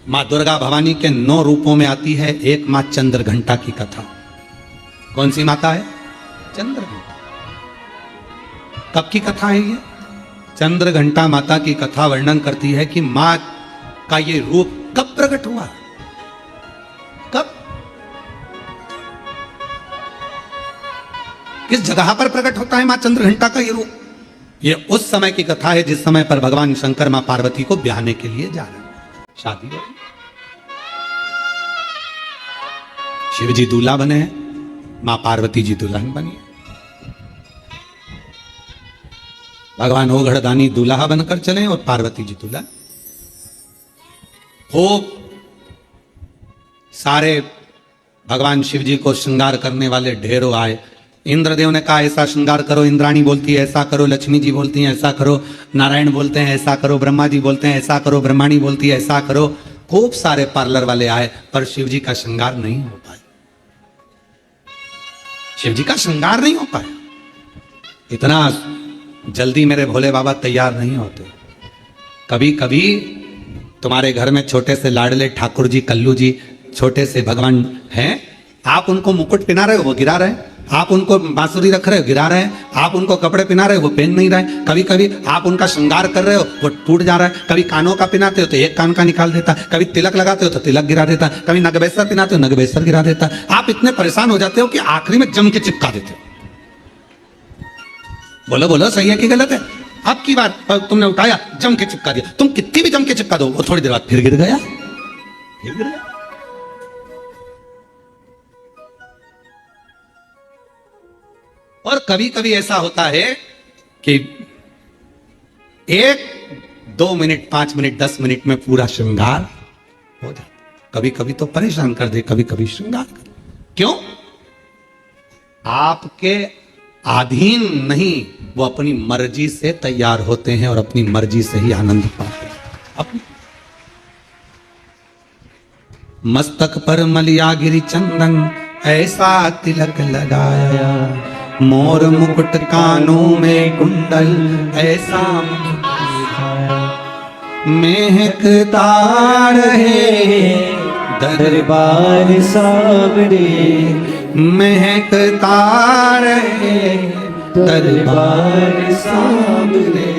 माँ दुर्गा भवानी के 9 रूपों में आती है एक माँ चंद्रघंटा की कथा। कौन सी माता है? चंद्रघंटा। कब की कथा है ये? चंद्रघंटा माता की कथा वर्णन करती है कि माँ का ये रूप कब प्रकट हुआ, कब, किस जगह पर प्रकट होता है मां चंद्रघंटा का ये रूप। ये उस समय की कथा है जिस समय पर भगवान शंकर मां पार्वती को ब्याहने के लिए जा रहे हैं, शादी हो रही। शिव जी दूल्हा बने हैं, मां पार्वती जी दुल्हन बनी है। भगवान ओघड़दानी दूल्हा बनकर चले और पार्वती जी दुल्हन। खूब सारे भगवान शिव जी को श्रृंगार करने वाले ढेरों आए। इंद्रदेव ने कहा ऐसा श्रृंगार करो, इंद्राणी बोलती है ऐसा करो, लक्ष्मी जी बोलती हैं ऐसा करो, नारायण बोलते हैं ऐसा करो, ब्रह्मा जी बोलते हैं ऐसा करो, ब्रह्माणी बोलती है ऐसा करो। खूब सारे पार्लर वाले आए पर शिव जी का श्रृंगार नहीं हो पाया। शिव जी का श्रृंगार नहीं हो पाया। इतना जल्दी मेरे भोले बाबा तैयार नहीं होते। कभी कभी तुम्हारे घर में छोटे से लाडले ठाकुर जी, कल्लू जी, छोटे से भगवान हैं, आप उनको मुकुट पहना रहे हो वो गिरा रहे हैं, आप उनको बांसुरी रख रहे हो गिरा रहे हैं, आप उनको कपड़े पहना रहे हो वो पहन नहीं रहे। कभी कभी आप उनका श्रृंगार कर रहे हो वो टूट जा रहा है। कभी कानों का पहनाते हो तो एक कान का निकाल देता, कभी तिलक लगाते हो तो तिलक गिरा देता, कभी नगबेसर पहनाते हो नगबेसर गिरा देता। आप इतने परेशान हो जाते हो कि आखिरी में जम के चिपका देते हो। बोलो बोलो सही है कि गलत है? अब की बार तुमने उठाया जम के चिपका दिया, तुम कितनी भी जम के चिपका दो वो थोड़ी देर बाद फिर गिर गया, फिर गिर गया। और कभी कभी ऐसा होता है कि 1, 2 मिनट, 5 मिनट, 10 मिनट में पूरा श्रृंगार हो जाता। कभी कभी तो परेशान कर दे, कभी कभी श्रृंगार कर। क्यों? आपके अधीन नहीं, वो अपनी मर्जी से तैयार होते हैं और अपनी मर्जी से ही आनंद पाते हैं। अपनी मस्तक पर मलिया गिरी चंदन, ऐसा तिलक लगाया, मोर मुकुट कानों में कुंडल, ऐसा महकता रहे दरबार सावरे, महकता रहे दरबार सावरे,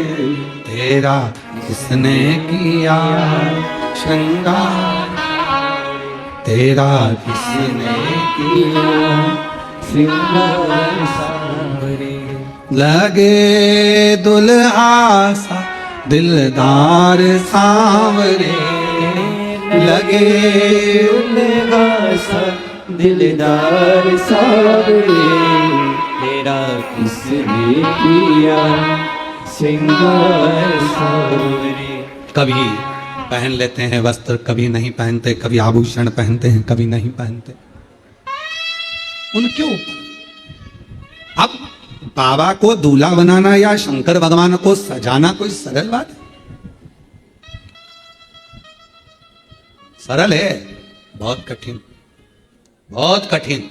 तेरा किसने किया श्रृंगार, तेरा किसने किया श्रृंगार सावरे। लगे दुल्हा सा दिलदार सावरे, लगे दुल्हा सा दिलदार सावरे, तेरा किसने किया श्रृंगार सावरे। कभी पहन लेते हैं वस्त्र, कभी नहीं पहनते, कभी आभूषण पहनते हैं, कभी नहीं पहनते। उनके ऊपर। अब बाबा को दूल्हा बनाना या शंकर भगवान को सजाना कोई सरल बात है? सरल है? बहुत कठिन, बहुत कठिन।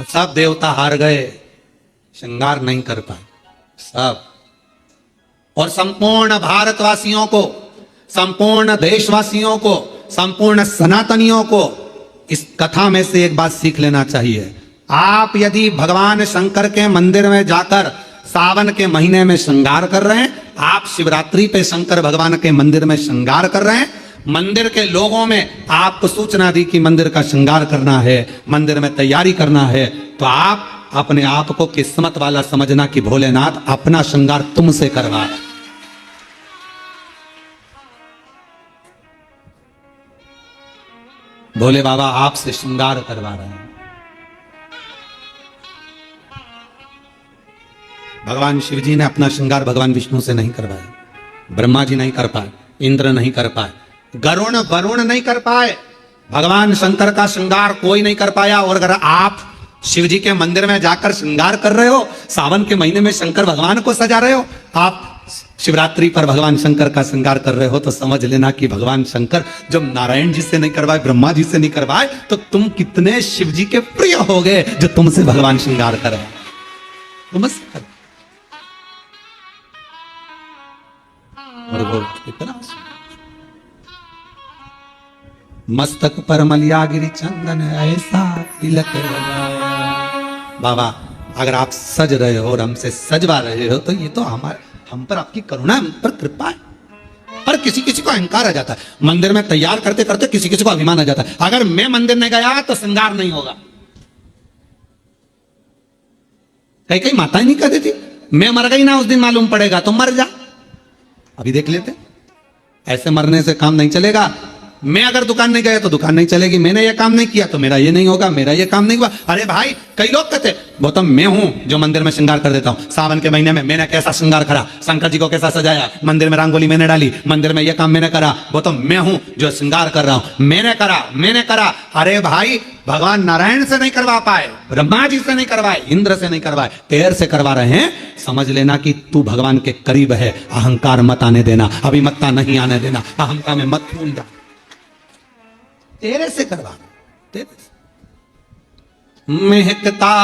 सब देवता हार गए, श्रृंगार नहीं कर पाए सब। और संपूर्ण भारतवासियों को, संपूर्ण देशवासियों को, संपूर्ण सनातनियों को इस कथा में से एक बात सीख लेना चाहिए। आप यदि भगवान शंकर के मंदिर में जाकर सावन के महीने में श्रृंगार कर रहे हैं, आप शिवरात्रि पे शंकर भगवान के मंदिर में श्रृंगार कर रहे हैं, मंदिर के लोगों में आपको सूचना दी कि मंदिर का श्रृंगार करना है, मंदिर में तैयारी करना है, तो आप अपने आप को किस्मत वाला समझना कि भोलेनाथ अपना श्रृंगार तुमसे करवा रहे। भोले बाबा आपसे श्रृंगार करवा रहे हैं। भगवान शिव जी ने अपना श्रृंगार भगवान विष्णु से नहीं करवाया, ब्रह्मा जी नहीं कर पाए, इंद्र नहीं कर पाए, गरुण वरुण नहीं कर पाए, भगवान शंकर का श्रृंगार कोई नहीं कर पाया। और अगर आप शिव जी के मंदिर में जाकर श्रृंगार कर रहे हो, सावन के महीने में शंकर भगवान को सजा रहे हो, आप शिवरात्रि पर भगवान शंकर का श्रृंगार कर रहे हो, तो समझ लेना कि भगवान शंकर जब नारायण जी से नहीं करवाए, ब्रह्मा जी से नहीं करवाए, तो तुम कितने शिव जी के प्रिय हो गए जो तुमसे भगवान श्रृंगार करवाए। तुमसे कर और वो इतना मस्तक पर मलियागिरी चंदन ऐसा तिलक लगाया। बाबा अगर आप सज रहे हो और हमसे सजवा रहे हो तो ये तो हमारे हम पर आपकी करुणा, हम पर कृपा है। पर किसी किसी को अहंकार आ जाता है। मंदिर में तैयार करते करते किसी किसी को अभिमान आ जाता है, अगर मैं मंदिर नहीं गया तो श्रृंगार नहीं होगा। कई कई माताएं नहीं कहती थी मैं मर गई ना उस दिन मालूम पड़ेगा, तो मर जा। अभी देख लेते, ऐसे मरने से काम नहीं चलेगा। मैं अगर दुकान नहीं गया तो दुकान नहीं चलेगी, मैंने ये काम नहीं किया तो मेरा ये नहीं होगा, मेरा ये काम नहीं हुआ। अरे भाई कई लोग कहते गौतम मैं हूं जो मंदिर में श्रृंगार कर देता हूं। सावन के महीने में मैंने कैसा श्रृंगार करा, शंकर जी को कैसा सजाया, मंदिर में रंगोली मैंने डाली, मंदिर में यह काम मैंने करा। गौतम मैं हूं जो श्रृंगार कर रहा हूं, मैंने करा। अरे भाई भगवान नारायण से नहीं करवा पाए, ब्रह्मा जी से नहीं करवाए, इंद्र से नहीं करवाए, पैर से करवा रहे हैं। समझ लेना कि तू भगवान के करीब है। अहंकार मत आने देना, अभिमत्ता नहीं आने देना, अहंकार में मत फूल जा। तेरे से करवा, तेरे से महकता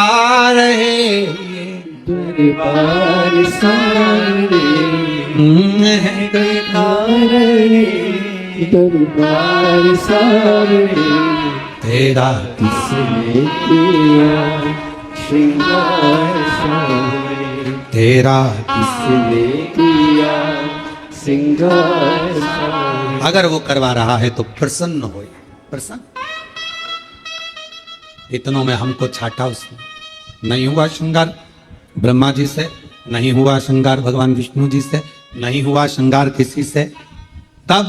रहे दरबार सारे, महकता रहे दरबार सारे, तेरा किसने किया श्रृंगार सारे, तेरा। किसने किया श्रृंगार सारे। अगर वो करवा रहा है तो प्रसन्न हो, प्रसन्न। इतनों में हमको छाटा उसने। नहीं हुआ श्रृंगार ब्रह्मा जी से, नहीं हुआ श्रृंगार भगवान विष्णु जी से, नहीं हुआ श्रृंगार किसी से। तब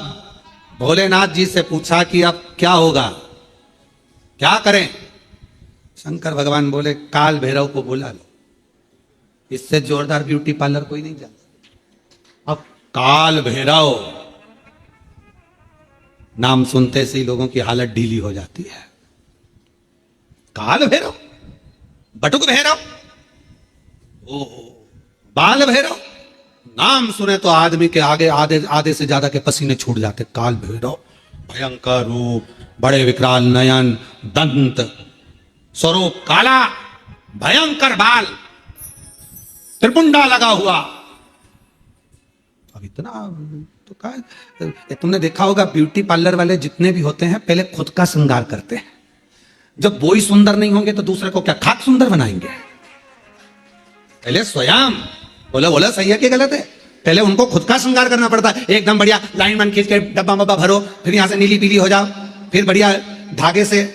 भोलेनाथ जी से पूछा कि अब क्या होगा, क्या करें। शंकर भगवान बोले काल भैरव को बुला लो, इससे जोरदार ब्यूटी पार्लर कोई नहीं जानता। अब काल भैरव नाम सुनते से ही लोगों की हालत ढीली हो जाती है। काल भैरव, बटुक भैरव, ओ बाल भैरव, नाम सुने तो आदमी के आगे आधे से ज्यादा के पसीने छूट जाते। काल भैरव भयंकर रूप, बड़े विकराल नयन, दंत, स्वरूप काला, भयंकर बाल, त्रिपुंडा लगा हुआ। अब इतना तो क्या, तुमने देखा होगा ब्यूटी पार्लर वाले जितने भी होते हैं पहले खुद का श्रृंगार करते हैं। जब वो ही सुंदर नहीं होंगे तो दूसरे को क्या खाक सुंदर बनाएंगे। पहले स्वयं बोला सही है कि गलत है, पहले उनको खुद का श्रृंगार करना पड़ता है। एकदम बढ़िया लाइन वन खींच के डब्बा मब्बा भरो, फिर यहां से नीली पीली हो जाओ, फिर बढ़िया धागे से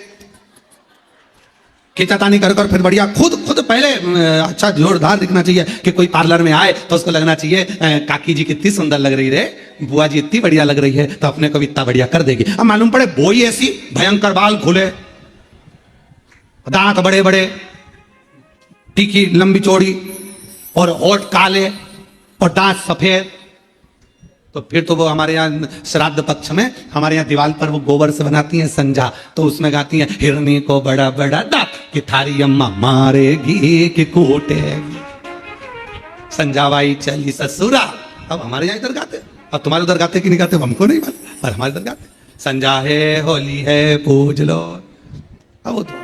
खींचातानी कर फिर बढ़िया खुद पहले अच्छा जोरदार दिखना चाहिए कि कोई पार्लर में आए तो उसको लगना चाहिए काकी जी कितनी सुंदर लग रही रे, बुआ जी इतनी बढ़िया लग रही है, तो अपने को भी इतना बढ़िया कर देगी। अब मालूम पड़े बोई ऐसी भयंकर बाल खुले, दांत बड़े बड़े, तीखी लंबी चौड़ी, और होठ काले और दांत सफेद, तो फिर तो वो हमारे यहाँ श्राद्ध पक्ष में हमारे यहाँ दीवार पर वो गोबर से बनाती हैं संजा, तो उसमें गाती हैं हिरनी को बड़ा बड़ा दांत कि थारी अम्मा मारेगी कि कूटेगी, संजाबाई चली ससुरा। अब हमारे यहाँ इधर गाते, अब तुम्हारे उधर गाते कि नहीं गाते हमको नहीं मालूम, पर हमारे इधर गाते संजा है होली है पूज लो। अब वो तो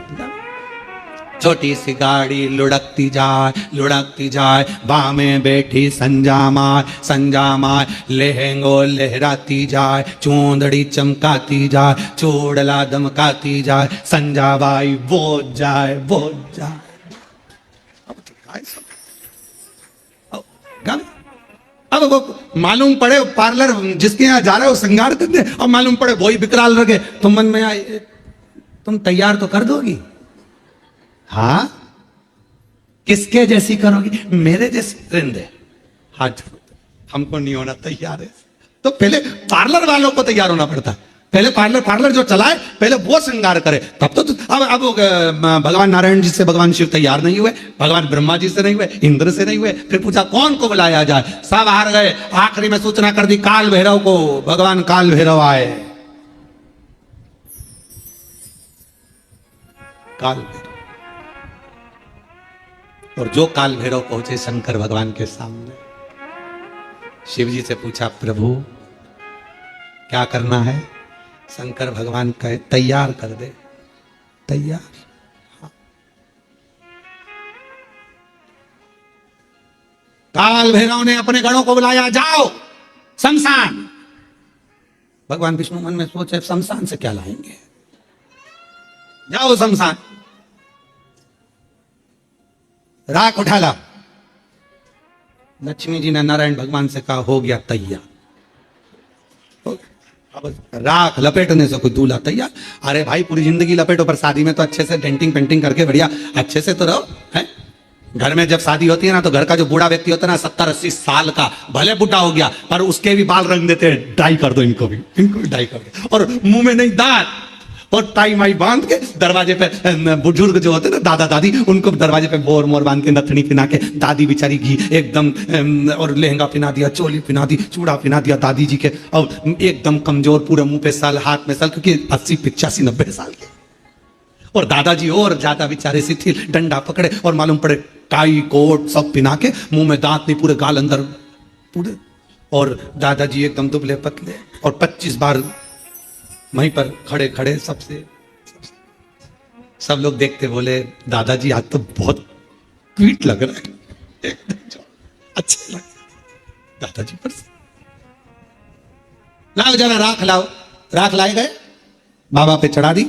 छोटी सी गाड़ी लुढ़कती जाए, बाँ में बैठी संजा माय लहंगो लहराती जाए, चूंदड़ी चमकाती जाए, चूड़ला दमकाती जाए, संजा बाई बोझ जाए। अब वो मालूम पड़े पार्लर जिसके यहाँ जा रहे हो श्रृंगार करते, और मालूम पड़े वही विकराल लगे, तो मन में आए तुम तैयार तो कर दोगी। हाँ किसके जैसी करोगी, मेरे जैसी रिंदे हाथ, हमको नहीं होना तैयार है। तो पहले पार्लर वालों को तैयार होना पड़ता, पहले पार्लर जो चलाए पहले वो श्रृंगार करे, तब तो अब भगवान नारायण जी से भगवान शिव तैयार नहीं हुए, भगवान ब्रह्मा जी से नहीं हुए, इंद्र से नहीं हुए, फिर पूछा कौन को बुलाया जाए, सब हार गए। आखिरी में सूचना कर दी काल भैरव को, भगवान काल भैरव आए। काल भैरव, और जो काल भैरव पहुंचे शंकर भगवान के सामने, शिव जी से पूछा प्रभु क्या करना है। शंकर भगवान कहे तैयार कर दे, तैयार। हाँ। काल भैरव ने अपने गणों को बुलाया, जाओ शमशान। भगवान विष्णु मन में सोचे शमशान से क्या लाएंगे, जाओ शमशान, राख उठा ला। लक्ष्मी जी ने नारायण भगवान से कहा हो गया तैयार, अब राख लपेटने से कोई दूल्हा तैयार। अरे भाई पूरी जिंदगी लपेटो, पर शादी में तो अच्छे से डेंटिंग पेंटिंग करके बढ़िया अच्छे से तो रहो है। घर में जब शादी होती है ना, तो घर का जो बूढ़ा व्यक्ति होता है ना, 70-80 साल का, भले बूढ़ा हो गया पर उसके भी बाल रंग देते हैं, डाई कर दो इनको भी डाई कर दो, और मुंह में नहीं दांत, और टाई माई बांध के दरवाजे पे बुजुर्ग जो होते हैं ना, दादा दादी, उनको दरवाजे पे बोर मोर बांध के नथनी पिना के, दादी बेचारी घी एकदम और लहंगा पिना दिया, चोली पिना दी, चूड़ा पिना दिया दादी जी के, और एकदम कमजोर, पूरे मुंह पे साल, हाथ में साल, क्योंकि 80 85 90 साल के, और दादाजी और ज्यादा बेचारे शिथिल, डंडा पकड़े और मालूम पड़े टाई कोट सब पिना के, मुंह में दांत नहीं, पूरे गाल अंदर पूरे, और दादाजी एकदम दुबले पतले, और 25 बार वहीं पर खड़े खड़े सबसे, सब लोग देखते बोले दादाजी आज तो बहुत क्यूट लग रहा है, एकदम अच्छे लग दादाजी पर। लाओ जरा राख लाओ, राख लाए गए, बाबा पे चढ़ा दी,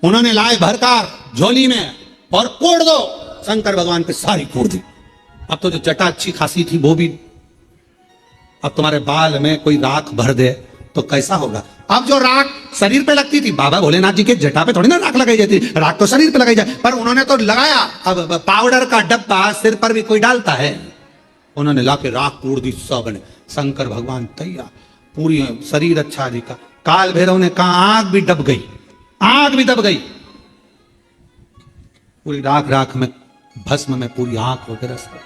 उन्होंने लाए भरकार झोली में और कोड़ दो, शंकर भगवान पे सारी कोड़ दी। अब तो जो जटा अच्छी खासी थी वो भी, अब तुम्हारे बाल में कोई राख भर दे तो कैसा होगा। अब जो राख शरीर पे लगती थी, बाबा भोलेनाथ जी के जटा पे थोड़ी ना राख लगाई जाती, राख तो शरीर पे लगाई जाए, पर उन्होंने तो लगाया। अब पाउडर का डब्बा सिर पर भी कोई डालता है, उन्होंने लाके राख कूड़ दी सबने, शंकर भगवान तैयार, पूरी शरीर अच्छा दिखा। काल भैरव ने कहा आग भी दब गई, आग भी दब गई, पूरी राख राख में भस्म में पूरी आंख वगैरह सब।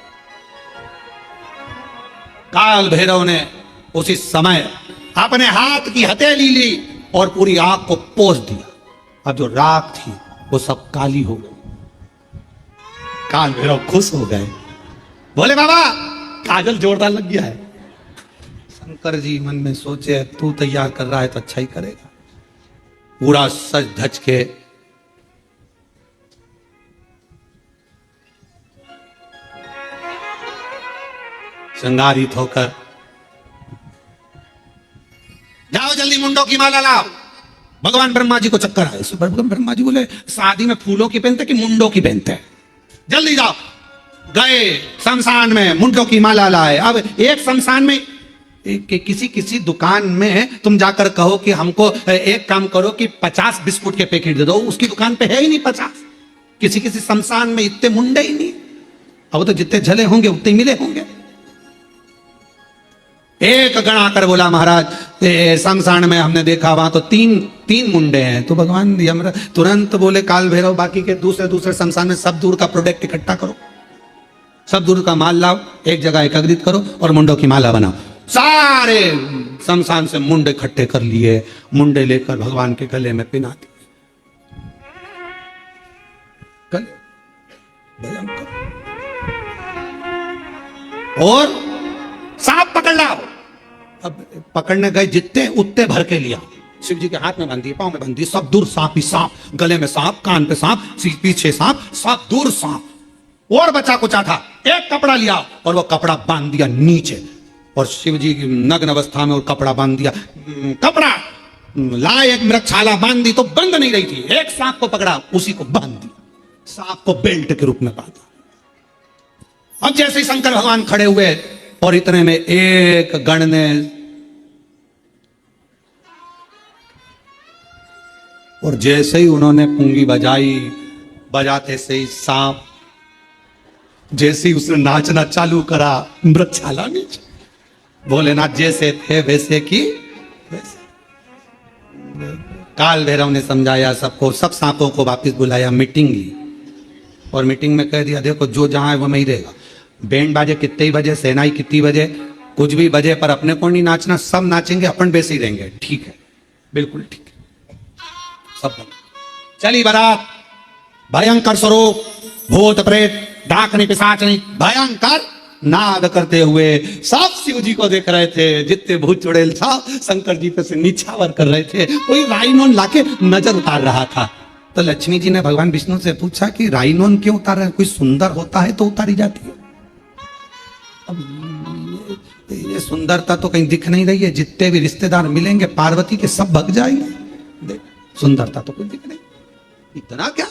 काल भैरव ने उसी समय अपने हाथ की हथेली ली और पूरी आंख को पोंछ दिया। अब जो राख थी वो सब काली हो गई। काल भैरव खुश हो गए, बोले बाबा काजल जोरदार लग गया है। शंकर जी मन में सोचे तू तैयार कर रहा है तो अच्छा ही करेगा। पूरा सज धज के श्रृंगारित होकर, जाओ जल्दी मुंडों की माला लाओ। भगवान ब्रह्मा जी को चक्कर आए, भगवान ब्रह्मा जी बोले शादी में फूलों की पहनते कि मुंडों की पहनते हैं, जल्दी जाओ। गए शमशान में, मुंडों की माला लाए। अब एक शमशान में किसी किसी दुकान में तुम जाकर कहो कि हमको एक काम करो कि 50 बिस्कुट के पैकेट दे दो, उसकी दुकान पे है ही नहीं 50। किसी किसी शमशान में इतने मुंडे ही नहीं, अब तो जितने झले होंगे उतने मिले होंगे। एक गण आकर बोला महाराज शमशान में हमने देखा वहां तो तीन मुंडे हैं। तो भगवान यमराज तुरंत बोले काल भैरव बाकी के दूसरे शमशान में सब दूर का प्रोडक्ट इकट्ठा करो, सब दूर का माल लाओ, एक जगह एकत्रित करो और मुंडों की माला बनाओ। सारे शमशान से मुंडे इकट्ठे कर लिए, मुंडे लेकर भगवान के गले में पिना दिए। भयंकर। और सांप पकड़ लाओ। अब पकड़ने गए जितने उतने भर के लिया, शिव जी के हाथ में बांधी, पांव में बांधी, सब दूर सांप ही सांप, गले में सांप, कान पे सांप, पीछे सांप, सब दूर सांप। और बचा कुचा था, एक कपड़ा लिया और वो कपड़ा बांध दिया नीचे, और शिव जी की नग्न अवस्था में और कपड़ा बांध दिया। कपड़ा लाए, एक मृगशाला बांध दी तो बंद नहीं रही थी, एक सांप को पकड़ा उसी को बांध दिया, सांप को बेल्ट के रूप में बांधा। अब जैसे ही शंकर भगवान खड़े हुए और इतने में एक गण ने और जैसे ही उन्होंने पुंगी बजाई, बजाते से ही सांप जैसे ही उसने नाचना चालू करा, मृगशाला नीचे, भोलेनाथ जैसे थे वैसे की वैसे। काल भैरव ने समझाया सबको, सब सांपों को वापस बुलाया, मीटिंग ली और मीटिंग में कह दिया देखो जो जहां है वो वहीं रहेगा। बैंड बाजे कितने ही बजे, सहनाई कितनी बजे, कुछ भी बजे, पर अपने को नहीं नाचना, सब नाचेंगे, अपन वैसे ही रहेंगे। ठीक है, बिल्कुल ठीक है। सब चली बारात, भयंकर स्वरूप, भूत प्रेत, डाकनी पिशाचनी, भयंकर नाद करते हुए सब शिव जी को देख रहे थे। जितने भूत चुड़ैल था शंकर जी पे से नीछावर कर रहे थे। कोई राइनोन लाके नजर उतार रहा था। तो लक्ष्मी जी ने भगवान विष्णु से पूछा कि राइनोन क्यों उतार रहे हैं, कोई सुंदर होता है तो उतारी जाती है। अब ये सुंदरता तो कहीं दिख नहीं रही है, जितने भी रिश्तेदार मिलेंगे पार्वती के सब भग जाएंगे। देख, सुंदरता तो कुछ दिख नहीं, इतना क्या।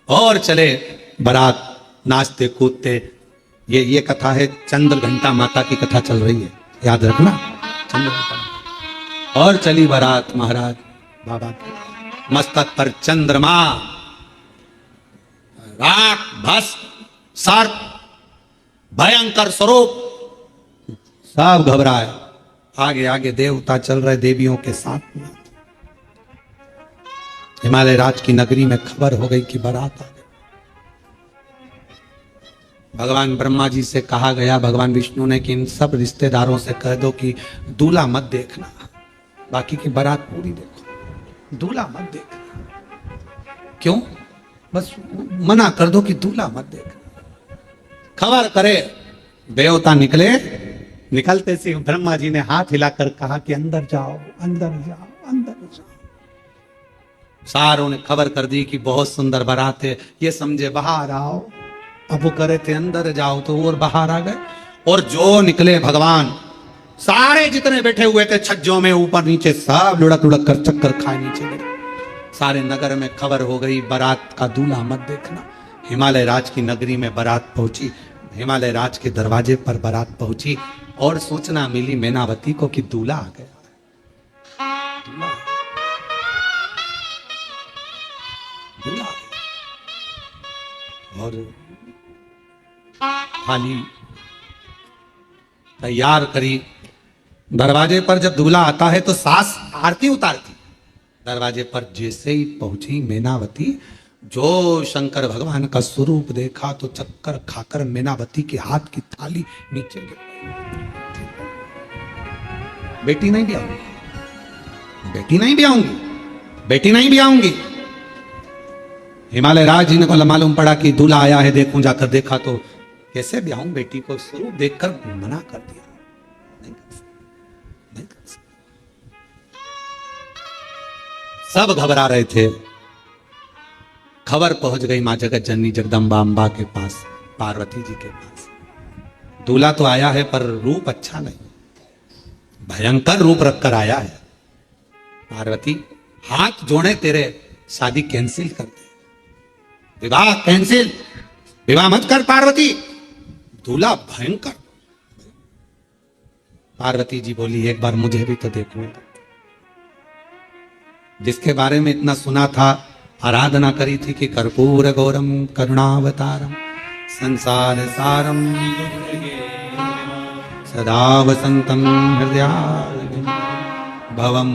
और चले बारात, नाचते कूदते। ये कथा है, चंद्र घंटा माता की कथा चल रही है, याद रखना, चंद्र घंटा। और चली बारात महाराज बाबा की, मस्तक पर चंद्रमा, राख, भस्म, सर्प, भयंकर स्वरूप, सब घबराए। आगे आगे देवता चल रहे देवियों के साथ में। हिमालय राज की नगरी में खबर हो गई कि बारात आ गई। भगवान ब्रह्मा जी से कहा गया, भगवान विष्णु ने, कि इन सब रिश्तेदारों से कह दो कि दूल्हा मत देखना, बाकी की बारात पूरी देखो, दूल्हा मत देखना। क्यों? बस मना कर दो कि दूल्हा मत देखना। खबर करे, देवता निकले। निकलते से ब्रह्मा जी ने हाथ हिलाकर कहा कि अंदर जाओ, अंदर जाओ, अंदर जाओ। सारों ने खबर कर दी कि बहुत सुंदर बारात है, ये समझे बाहर आओ। अब वो करे थे अंदर जाओ, तो और बाहर आ गए। और जो निकले भगवान, सारे जितने बैठे हुए थे छज्जों में ऊपर नीचे, सब लुढ़क लुढ़क कर चक्कर खाए नीचे गिरे। सारे नगर में खबर हो गई, बारात का दूल्हा मत देखना। हिमालय राज की नगरी में बारात पहुंची, हिमालय राज के दरवाजे पर बारात पहुंची और सूचना मिली मैनावती को कि दूल्हा आ गया। दूल्हा आ गया। और थाली तैयार करी। दरवाजे पर जब दूल्हा आता है तो सास आरती उतारती। दरवाजे पर जैसे ही पहुंची मैनावती, जो शंकर भगवान का स्वरूप देखा तो चक्कर खाकर मैनावती के हाथ की थाली नीचे गिर गई। बेटी नहीं भी आऊंगी, बेटी नहीं भी आऊंगी, बेटी नहीं भी आऊंगी। हिमालय राज जी को मालूम पड़ा कि दूल्हा आया है, देखूं। जाकर देखा तो कैसे ब्याहूं बेटी को, स्वरूप देखकर मना कर दिया, नहीं कर सकता, नहीं कर सकता। सब घबरा रहे थे। खबर पहुंच गई मां जगत जननी जगदम्बा अम्बा के पास, पार्वती जी के पास। दूल्हा तो आया है पर रूप अच्छा नहीं, भयंकर रूप रखकर आया है। पार्वती हाथ जोड़े तेरे, शादी कैंसिल कर दे, विवाह कैंसिल, विवाह मत कर पार्वती, दूल्हा भयंकर। पार्वती जी बोली, एक बार मुझे भी तो देखने दो। जिसके बारे में इतना सुना था, आराधना करी थी कि कर्पूर गौरम करुणावतारम संसार सारम सदा वसंतम हृदयारविंदे भवम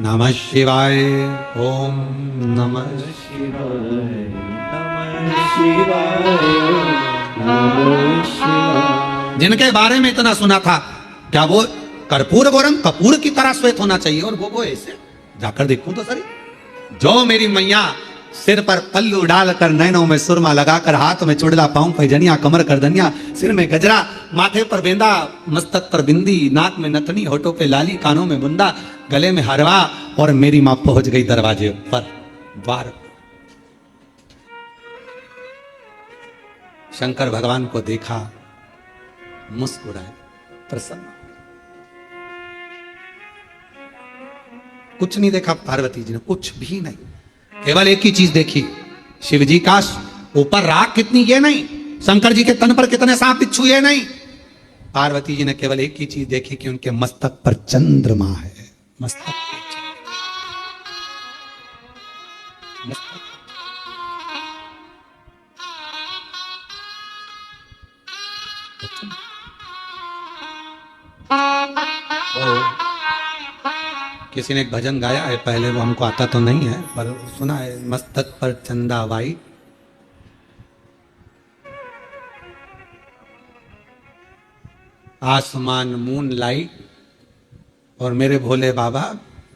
नमः शिवाय। ओम नमः शिवाय, नमः शिवाय, नमः शिवाय। जिनके बारे में इतना सुना था, क्या वो कर्पूर गौरम, कपूर की तरह श्वेत होना चाहिए? और वो ऐसे जाकर देखूं तो सही। जो मेरी मैया सिर पर पल्लू डालकर, नैनों में सुरमा लगाकर, हाथ में चुड़ला, पांव पैजनिया, कमर करदनिया, सिर में गजरा, माथे पर बेंदा, मस्तक पर बिंदी, नाक में नथनी, होठों पे लाली, कानों में बुंदा, गले में हरवा, और मेरी मां पहुंच गई दरवाजे पर, द्वार पर। शंकर भगवान को देखा, मुस्कुराए, प्रसन्न। कुछ नहीं देखा पार्वती जी ने, कुछ भी नहीं। केवल एक ही चीज देखी, शिव जी का ऊपर राख कितनी, ये नहीं। शंकर जी के तन पर कितने सांप बिच्छू, ये नहीं। पार्वती जी ने केवल एक ही चीज देखी कि उनके मस्तक पर चंद्रमा है। मस्तक पर मस्तक। किसी ने एक भजन गाया है पहले, वो हमको आता तो नहीं है पर सुना है, मस्तक पर चंदा वाई, आसमान मून लाइट, और मेरे भोले बाबा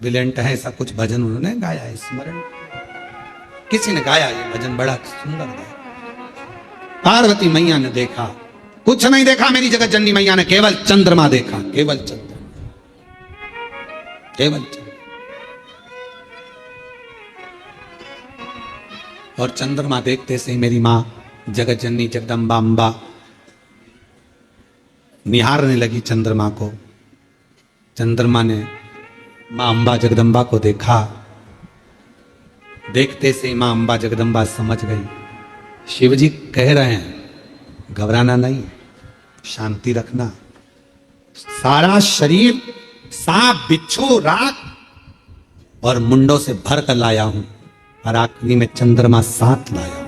विलेंट है, ऐसा कुछ भजन उन्होंने गाया है, स्मरण किसी ने गाया ये भजन, बड़ा सुंदर गाया। पार्वती मैया ने देखा, कुछ नहीं देखा मेरी जगत जननी मैया ने, केवल चंद्रमा देखा, केवल चंद्रमा, केवल चंद्रमा। और चंद्रमा देखते से ही मेरी मां जगत जननी जगदम्बा अम्बा निहारने लगी चंद्रमा को। चंद्रमा ने मां अम्बा जगदम्बा को देखा। देखते से मां अम्बा जगदम्बा समझ गई, शिवजी कह रहे हैं घबराना नहीं, शांति रखना। सारा शरीर सांप बिच्छू राख और मुंडों से भर कर लाया हूं, और आखिरी में चंद्रमा साथ लाया हूं।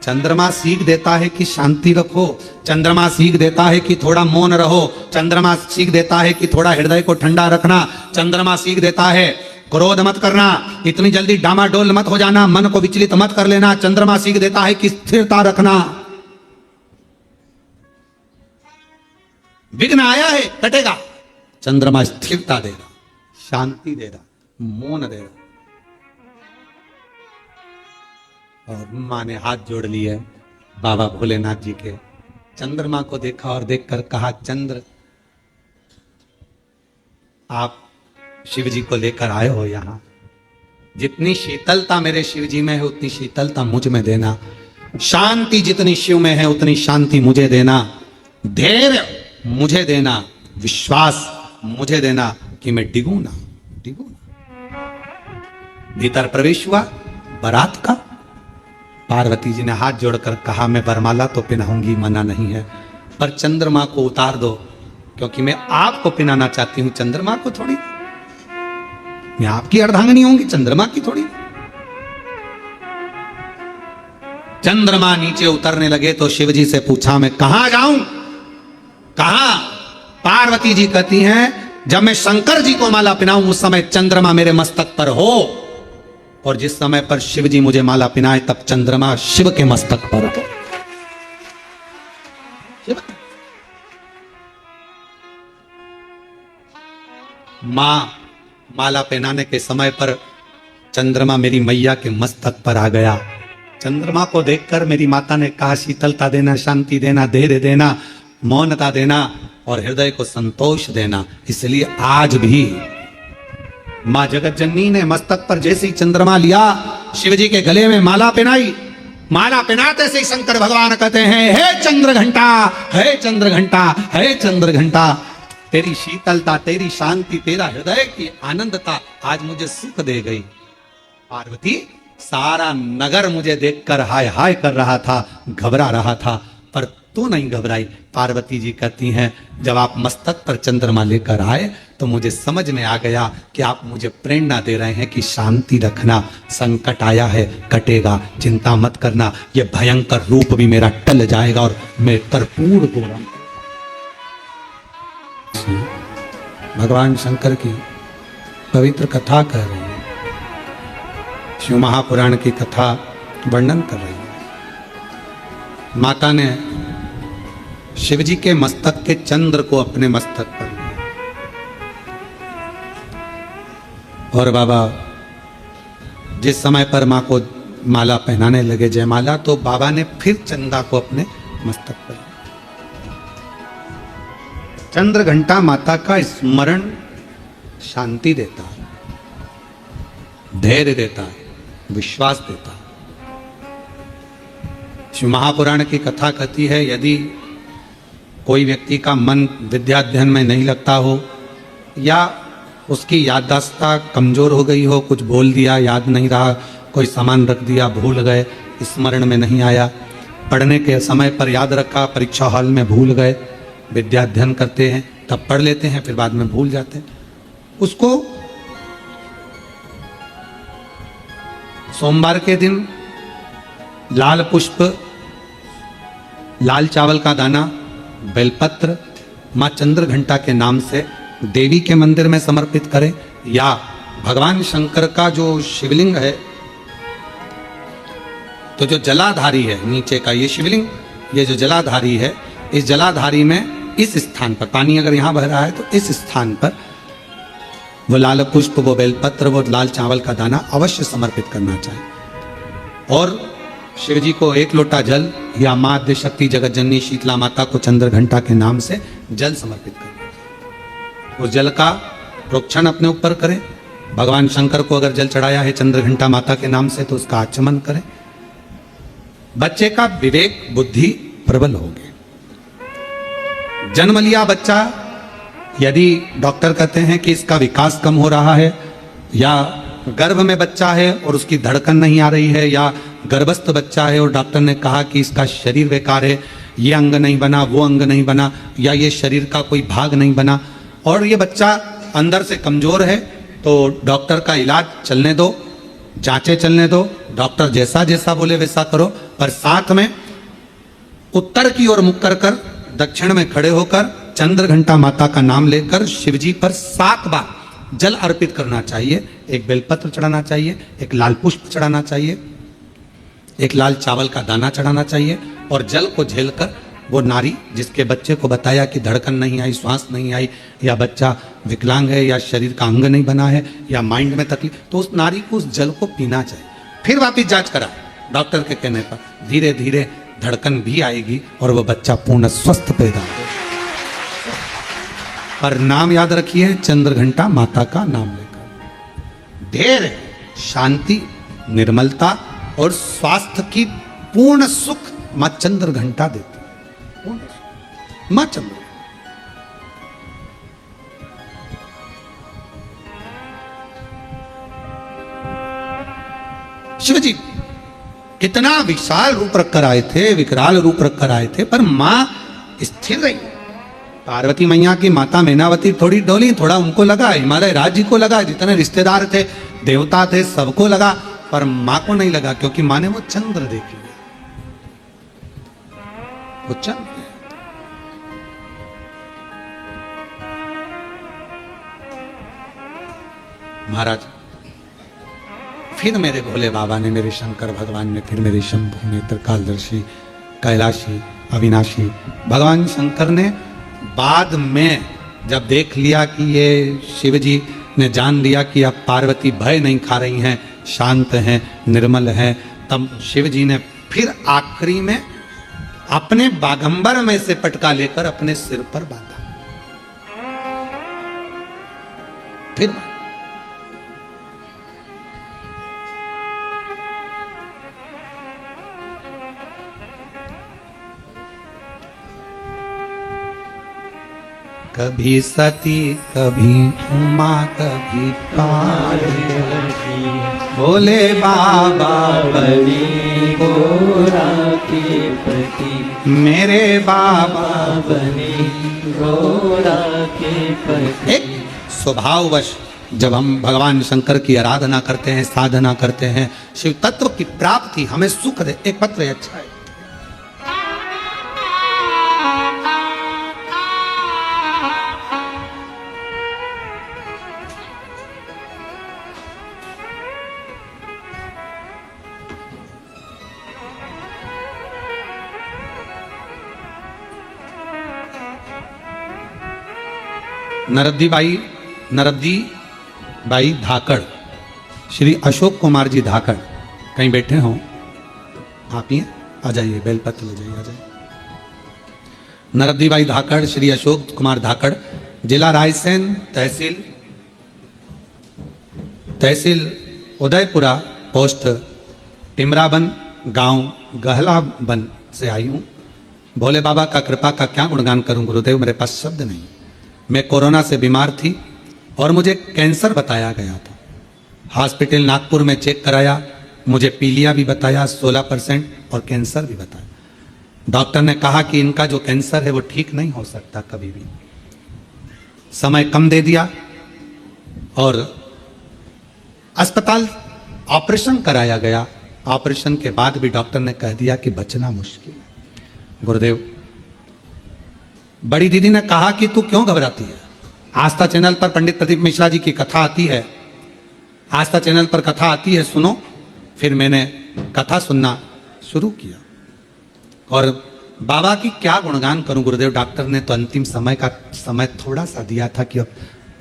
चंद्रमा सीख देता है कि शांति रखो, चंद्रमा सीख देता है कि थोड़ा मौन रहो, चंद्रमा सीख देता है कि थोड़ा हृदय को ठंडा रखना, चंद्रमा सीख देता है क्रोध मत करना, इतनी जल्दी डामाडोल मत हो जाना, मन को विचलित मत कर लेना। चंद्रमा सीख देता है कि स्थिरता रखना। विघ्न आया है कटेगा, चंद्रमा स्थिरता देगा, शांति देगा, मौन देगा। और मां ने हाथ जोड़ लिए बाबा भोलेनाथ जी के। चंद्रमा को देखा और देखकर कहा, चंद्र आप शिव जी को लेकर आए हो यहां, जितनी शीतलता मेरे शिव जी में है उतनी शीतलता मुझ में देना, शांति जितनी शिव में है उतनी शांति मुझे देना, धैर्य मुझे देना, विश्वास मुझे देना कि मैं डिगू ना। भीतर प्रवेश हुआ बारात का। पार्वती जी ने हाथ जोड़कर कहा, मैं वरमाला तो पहनाऊंगी, मना नहीं है, पर चंद्रमा को उतार दो, क्योंकि मैं आपको पहनाना चाहती हूं, चंद्रमा को थोड़ी। मैं आपकी अर्धांगिनी होंगी, चंद्रमा की थोड़ी। चंद्रमा नीचे उतरने लगे तो शिवजी से पूछा, मैं कहां जाऊं, कहां? पार्वती जी कहती हैं, जब मैं शंकर जी को माला पहनाऊं उस समय चंद्रमा मेरे मस्तक पर हो, और जिस समय पर शिव जी मुझे माला पहनाए तब चंद्रमा शिव के मस्तक पर हो। मां माला पहनाने के समय पर चंद्रमा मेरी मैया के मस्तक पर आ गया। चंद्रमा को देखकर मेरी माता ने कहा, शीतलता देना, शांति देना, धैर्य देना, मौनता देना और हृदय को संतोष देना। इसलिए आज भी मां जगत जननी ने मस्तक पर जैसे ही चंद्रमा लिया, शिवजी के गले में माला पहनाई। माला पहनाते से ही शंकर भगवान कहते हैं, हे चंद्र घंटा, हे चंद्र घंटा, हे चंद्र घंटा, तेरी शीतलता, तेरी शांति, तेरा हृदय की आनंदता आज मुझे सुख दे गई। पार्वती, सारा नगर मुझे देखकर हाय हाय कर रहा था, घबरा रहा था, पर तू नहीं घबराई। पार्वती जी कहती हैं, जब आप मस्तक पर चंद्रमा लेकर आए तो मुझे समझ में आ गया कि आप मुझे प्रेरणा दे रहे हैं कि शांति रखना, संकट आया है कटेगा, चिंता मत करना, यह भयंकर रूप भी मेरा टल जाएगा और मैं कर्पूर गौरम। भगवान शंकर की पवित्र कथा कह रही है, शिव महापुराण की कथा वर्णन कर रही है। माता ने शिवजी के मस्तक के चंद्र को अपने मस्तक पर लिया और बाबा जिस समय पर मां को माला पहनाने लगे, जयमाला, तो बाबा ने फिर चंदा को अपने मस्तक पर लिया। चंद्र घंटा माता का स्मरण शांति देता है, धैर्य देता है, विश्वास देता है। शिव महापुराण की कथा कहती है, यदि कोई व्यक्ति का मन विद्या अध्ययन में नहीं लगता हो या उसकी याददाश्त कमजोर हो गई हो, कुछ बोल दिया याद नहीं रहा, कोई सामान रख दिया भूल गए, स्मरण में नहीं आया, पढ़ने के समय पर याद रखा, परीक्षा हॉल में भूल गए, विद्या अध्ययन करते हैं तब पढ़ लेते हैं फिर बाद में भूल जाते हैं, उसको सोमवार के दिन लाल पुष्प, लाल चावल का दाना, बेलपत्र मां चंद्र घंटा के नाम से देवी के मंदिर में समर्पित करें, या भगवान शंकर का जो शिवलिंग है, तो जो जलाधारी है नीचे का ये शिवलिंग, ये जो जलाधारी है, इस जलाधारी में इस स्थान पर पानी अगर यहां बह रहा है तो इस स्थान पर वो लाल पुष्प, वो बेलपत्र, वो लाल चावल का दाना अवश्य समर्पित करना चाहिए। और शिव जी को एक लोटा जल या मां आद्य शक्ति जगत जननी शीतला माता को चंद्र घंटा के नाम से जल समर्पित करें। उस जल का प्रोक्षण अपने ऊपर करें। भगवान शंकर को अगर जल चढ़ाया है चंद्र घंटा माता के नाम से तो उसका आचमन करें। बच्चे का विवेक बुद्धि प्रबल होगी। जन्म लिया बच्चा, यदि डॉक्टर कहते हैं कि इसका विकास कम हो रहा है, या गर्भ में बच्चा है और उसकी धड़कन नहीं आ रही है, या गर्भस्थ बच्चा है और डॉक्टर ने कहा कि इसका शरीर बेकार है, ये अंग नहीं बना, वो अंग नहीं बना, या ये शरीर का कोई भाग नहीं बना, और ये बच्चा अंदर से कमजोर है, तो डॉक्टर का इलाज चलने दो, जांचें चलने दो, डॉक्टर जैसा जैसा बोले वैसा करो, पर साथ में उत्तर की ओर मुख कर दक्षिण में खड़े होकर चंद्र घंटा माता का नाम लेकर शिवजी पर 7 बार जल अर्पित करना चाहिए। एक बेलपत्र चढ़ाना चाहिए, एक लाल पुष्प चढ़ाना चाहिए, एक लाल चावल का दाना चढ़ाना चाहिए, और जल को झेलकर वो नारी जिसके बच्चे को बताया कि धड़कन नहीं आई, श्वास नहीं आई, या बच्चा विकलांग है, या शरीर का अंग नहीं बना है, या माइंड में तकलीफ, तो उस नारी को उस जल को पीना चाहिए। फिर वापिस जांच करा डॉक्टर के कहने पर, धीरे धीरे धड़कन भी आएगी और वो बच्चा पूर्ण स्वस्थ पैदा होगा। पर नाम याद रखिए, चंद्र घंटा माता का नाम लेकर धैर्य, शांति, निर्मलता और स्वास्थ्य की पूर्ण सुख मां चंद्र घंटा देती है। पूर्ण सुख मां चंद्र। शिवजी कितना विशाल रूप रखकर आए थे, विकराल रूप रखकर आए थे, पर मां स्थिर रही। पार्वती मैया की माता मैनावती थोड़ी डोली, थोड़ा उनको लगा, हिमालय राज्य को लगा, जितने रिश्तेदार थे, देवता थे, सबको लगा, पर मां को नहीं लगा, क्योंकि मां ने वो चंद्र देख लिया। वो चंद्र महाराज, फिर मेरे भोले बाबा ने, मेरे शंकर भगवान ने, फिर मेरे शंभु ने, त्रिकालदर्शी, कैलाशी, अविनाशी भगवान शंकर ने बाद में जब देख लिया कि ये शिव जी ने जान लिया कि अब पार्वती भय नहीं खा रही हैं, शांत हैं, निर्मल हैं, तब शिव जी ने फिर आखिरी में अपने बागंबर में से पटका लेकर अपने सिर पर बांधा। फिर कभी सती, कभी उमा, कभी पार्वती, भोले बाबा बनी गोरा के पति, मेरे बाबा बनी गोरा के पति। एक स्वभाववश जब हम भगवान शंकर की आराधना करते हैं, साधना करते हैं, शिव तत्व की प्राप्ति हमें सुख दे। एक पत्र अच्छा है, नरद्दी बाई धाकड़, श्री अशोक कुमार जी धाकड़ कहीं बैठे हों, आप ही आ जाइए, बेलपत्र ले जाइए, आ जाइए। नरद्दी बाई धाकड़, श्री अशोक कुमार धाकड़, जिला रायसेन, तहसील उदयपुरा, पोस्ट टिमराबन, गांव गहलाबन से आई हूं। भोले बाबा का कृपा का क्या गुणगान करूं गुरुदेव, मेरे पास शब्द नहीं। मैं कोरोना से बीमार थी और मुझे कैंसर बताया गया था। हॉस्पिटल नागपुर में चेक कराया, मुझे पीलिया भी बताया 16% और कैंसर भी बताया। डॉक्टर ने कहा कि इनका जो कैंसर है वो ठीक नहीं हो सकता कभी भी। समय कम दे दिया और अस्पताल ऑपरेशन कराया गया। ऑपरेशन के बाद भी डॉक्टर ने कह दिया कि बचना मुश्किल है। गुरुदेव, बड़ी दीदी ने कहा कि तू क्यों घबराती है, आस्था चैनल पर पंडित प्रदीप मिश्रा जी की कथा आती है, आस्था चैनल पर कथा आती है, सुनो। फिर मैंने कथा सुनना शुरू किया और बाबा की क्या गुणगान करूं गुरुदेव। डॉक्टर ने तो अंतिम समय का समय थोड़ा सा दिया था कि अब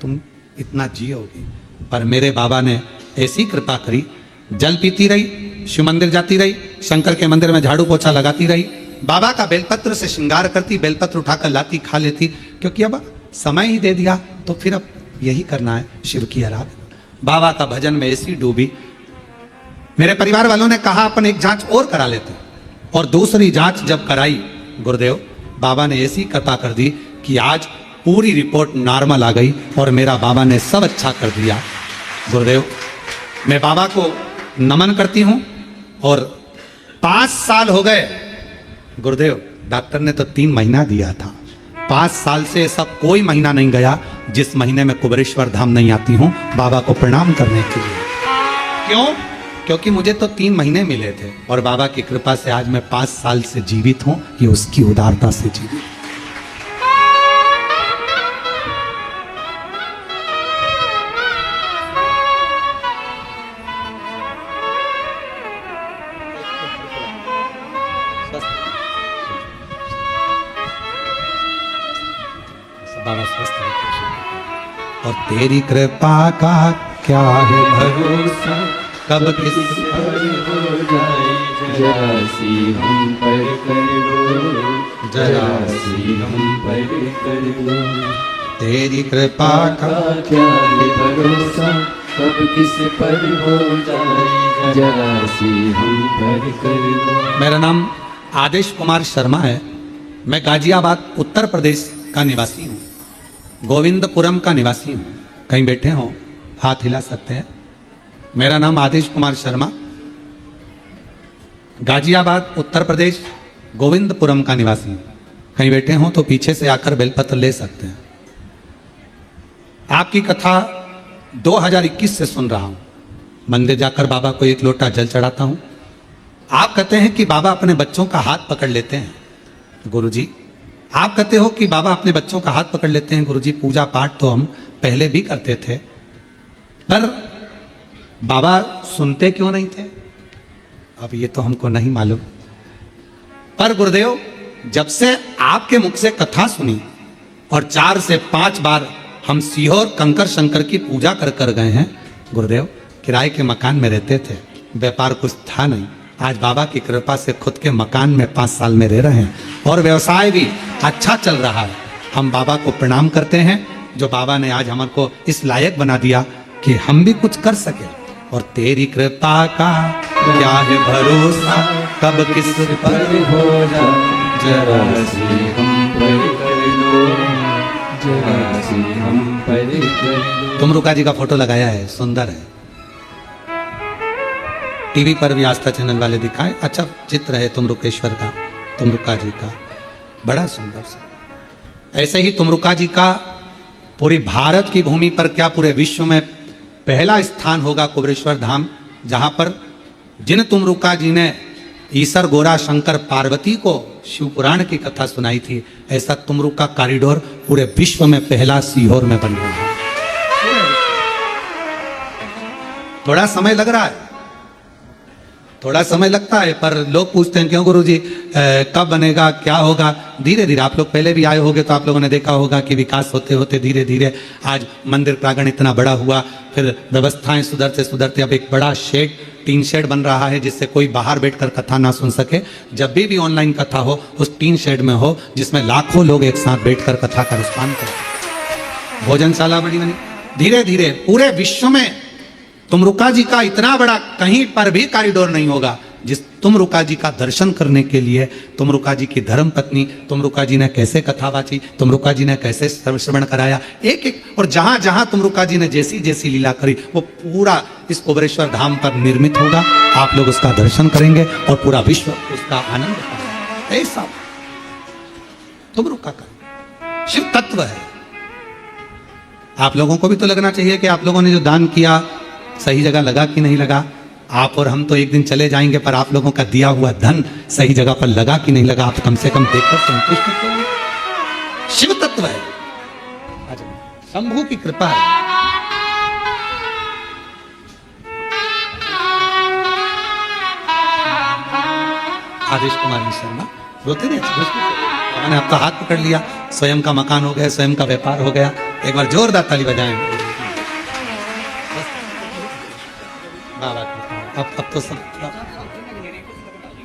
तुम इतना जियोगी, पर मेरे बाबा ने ऐसी कृपा करी, जल पीती रही, शिव मंदिर जाती रही, शंकर के मंदिर में झाड़ू पोछा लगाती रही, बाबा का बेलपत्र से श्रृंगार करती, बेलपत्र उठाकर लाती, खा लेती, क्योंकि अब समय ही दे दिया तो फिर अब यही करना है, शिव की आराधना। बाबा का भजन में ऐसी डूबी। मेरे परिवार वालों ने कहा अपन एक जांच और करा लेते, और दूसरी जांच जब कराई गुरुदेव, बाबा ने ऐसी कृपा कर दी कि आज पूरी रिपोर्ट नॉर्मल आ गई और मेरा बाबा ने सब अच्छा कर दिया। गुरुदेव, मैं बाबा को नमन करती हूं। और 5 साल हो गए गुरुदेव, डॉक्टर ने तो 3 महीना दिया था, 5 साल से ऐसा कोई महीना नहीं गया जिस महीने में कुबेरेश्वर धाम नहीं आती हूं बाबा को प्रणाम करने के लिए। क्यों? क्योंकि मुझे तो 3 महीने मिले थे और बाबा की कृपा से आज मैं 5 साल से जीवित हूं। ये उसकी उदारता से जीवित। बाबा स्वस्थ रहे। और तेरी कृपा का क्या है भरोसा, कब किस पर हो जाए जरा सी हम पर कर दो, जरा सी हम पर कर दो। तेरी कृपा का क्या है भरोसा, कब किस पर हो जाए जरा सी हम पर कर दो। मेरा नाम आदेश कुमार शर्मा है। मैं गाजियाबाद उत्तर प्रदेश का निवासी हूँ, गोविंदपुरम का निवासी हूँ। कहीं बैठे हो, हाथ हिला सकते हैं। मेरा नाम आदेश कुमार शर्मा, गाजियाबाद उत्तर प्रदेश, गोविंदपुरम का निवासी हूँ। कहीं बैठे हो तो पीछे से आकर बेलपत्र ले सकते हैं। आपकी कथा 2021 से सुन रहा हूँ। मंदिर जाकर बाबा को 1 लोटा जल चढ़ाता हूँ। आप कहते हैं कि बाबा अपने बच्चों का हाथ पकड़ लेते हैं। गुरुजी, आप कहते हो कि बाबा अपने बच्चों का हाथ पकड़ लेते हैं। गुरुजी, पूजा पाठ तो हम पहले भी करते थे, पर बाबा सुनते क्यों नहीं थे? अब ये तो हमको नहीं मालूम। पर गुरुदेव, जब से आपके मुख से कथा सुनी और 4 से 5 बार हम सीहोर कंकर शंकर की पूजा कर गए हैं। गुरुदेव, किराए के मकान में रहते थे, व्यापार कुछ था नहीं। आज बाबा की कृपा से खुद के मकान में 5 साल में रह रहे हैं और व्यवसाय भी अच्छा चल रहा है। हम बाबा को प्रणाम करते हैं जो बाबा ने आज हमको इस लायक बना दिया कि हम भी कुछ कर सके। और तेरी कृपा का क्या है भरोसा, कब किस पर हो जाए जरा सी हम पर कर दो, जरा सी हम पर कर दो। तुमरुका जी का फोटो लगाया है, सुंदर है। टीवी पर भी आस्था चैनल वाले दिखाए, अच्छा चित्र है तुमरुकेश्वर का, तुमरुका जी का, बड़ा सुंदर सा। ऐसे ही तुमरुका जी का पूरी भारत की भूमि पर क्या पूरे विश्व में पहला स्थान होगा कुबेरेश्वर धाम, जहां पर जिन तुमरुका जी ने ईसर गोरा शंकर पार्वती को शिव पुराण की कथा सुनाई थी, ऐसा तुमरुका कॉरिडोर पूरे विश्व में पहला सीहोर में बन रहा है। थोड़ा समय लग रहा है, थोड़ा समय लगता है, पर लोग पूछते हैं क्यों गुरुजी कब बनेगा, क्या होगा? धीरे धीरे, आप लोग पहले भी आए होंगे तो आप लोगों ने देखा होगा कि विकास होते होते धीरे धीरे आज मंदिर प्रांगण इतना बड़ा हुआ, फिर व्यवस्थाएं सुधरते सुधरते अब एक बड़ा शेड, टीन शेड बन रहा है जिससे कोई बाहर बैठकर कथा ना सुन सके। जब भी ऑनलाइन कथा हो उस टीन शेड में हो जिसमें लाखों लोग एक साथ बैठकर कथा का रुस्पान करें। भोजनशाला बड़ी बनी। धीरे धीरे पूरे विश्व में तुमरुका जी का इतना बड़ा कहीं पर भी कॉरिडोर नहीं होगा जिस तुमरुका जी का दर्शन करने के लिए तुमरुका जी की धर्म पत्नी तुमरुका जी ने कैसे कथा वाची, तुमरुका जी ने कैसे श्रवण कराया, एक एक, और जहां जहां तुमरुका जी ने जैसी जैसी लीला करी वो पूरा इस कुबेरेश्वर धाम पर निर्मित होगा। आप लोग उसका दर्शन करेंगे और पूरा विश्व उसका आनंद पाएगा। ऐसा तुमरुका का शिव तत्व है। आप लोगों को भी तो लगना चाहिए कि आप लोगों ने जो दान किया सही जगह लगा कि नहीं लगा। आप और हम तो एक दिन चले जाएंगे, पर आप लोगों का दिया हुआ धन सही जगह पर लगा कि नहीं लगा, आप कम से कम देखकर संतुष्ट हो। शिव तत्व है, शंभू की कृपा है। आदेश कुमार शर्मा रोते नहीं, मैंने आपका हाथ पकड़ लिया, स्वयं का मकान हो गया, स्वयं का व्यापार हो गया। एक बार जोरदार ताली बजाएं बाबा की। अब तो सब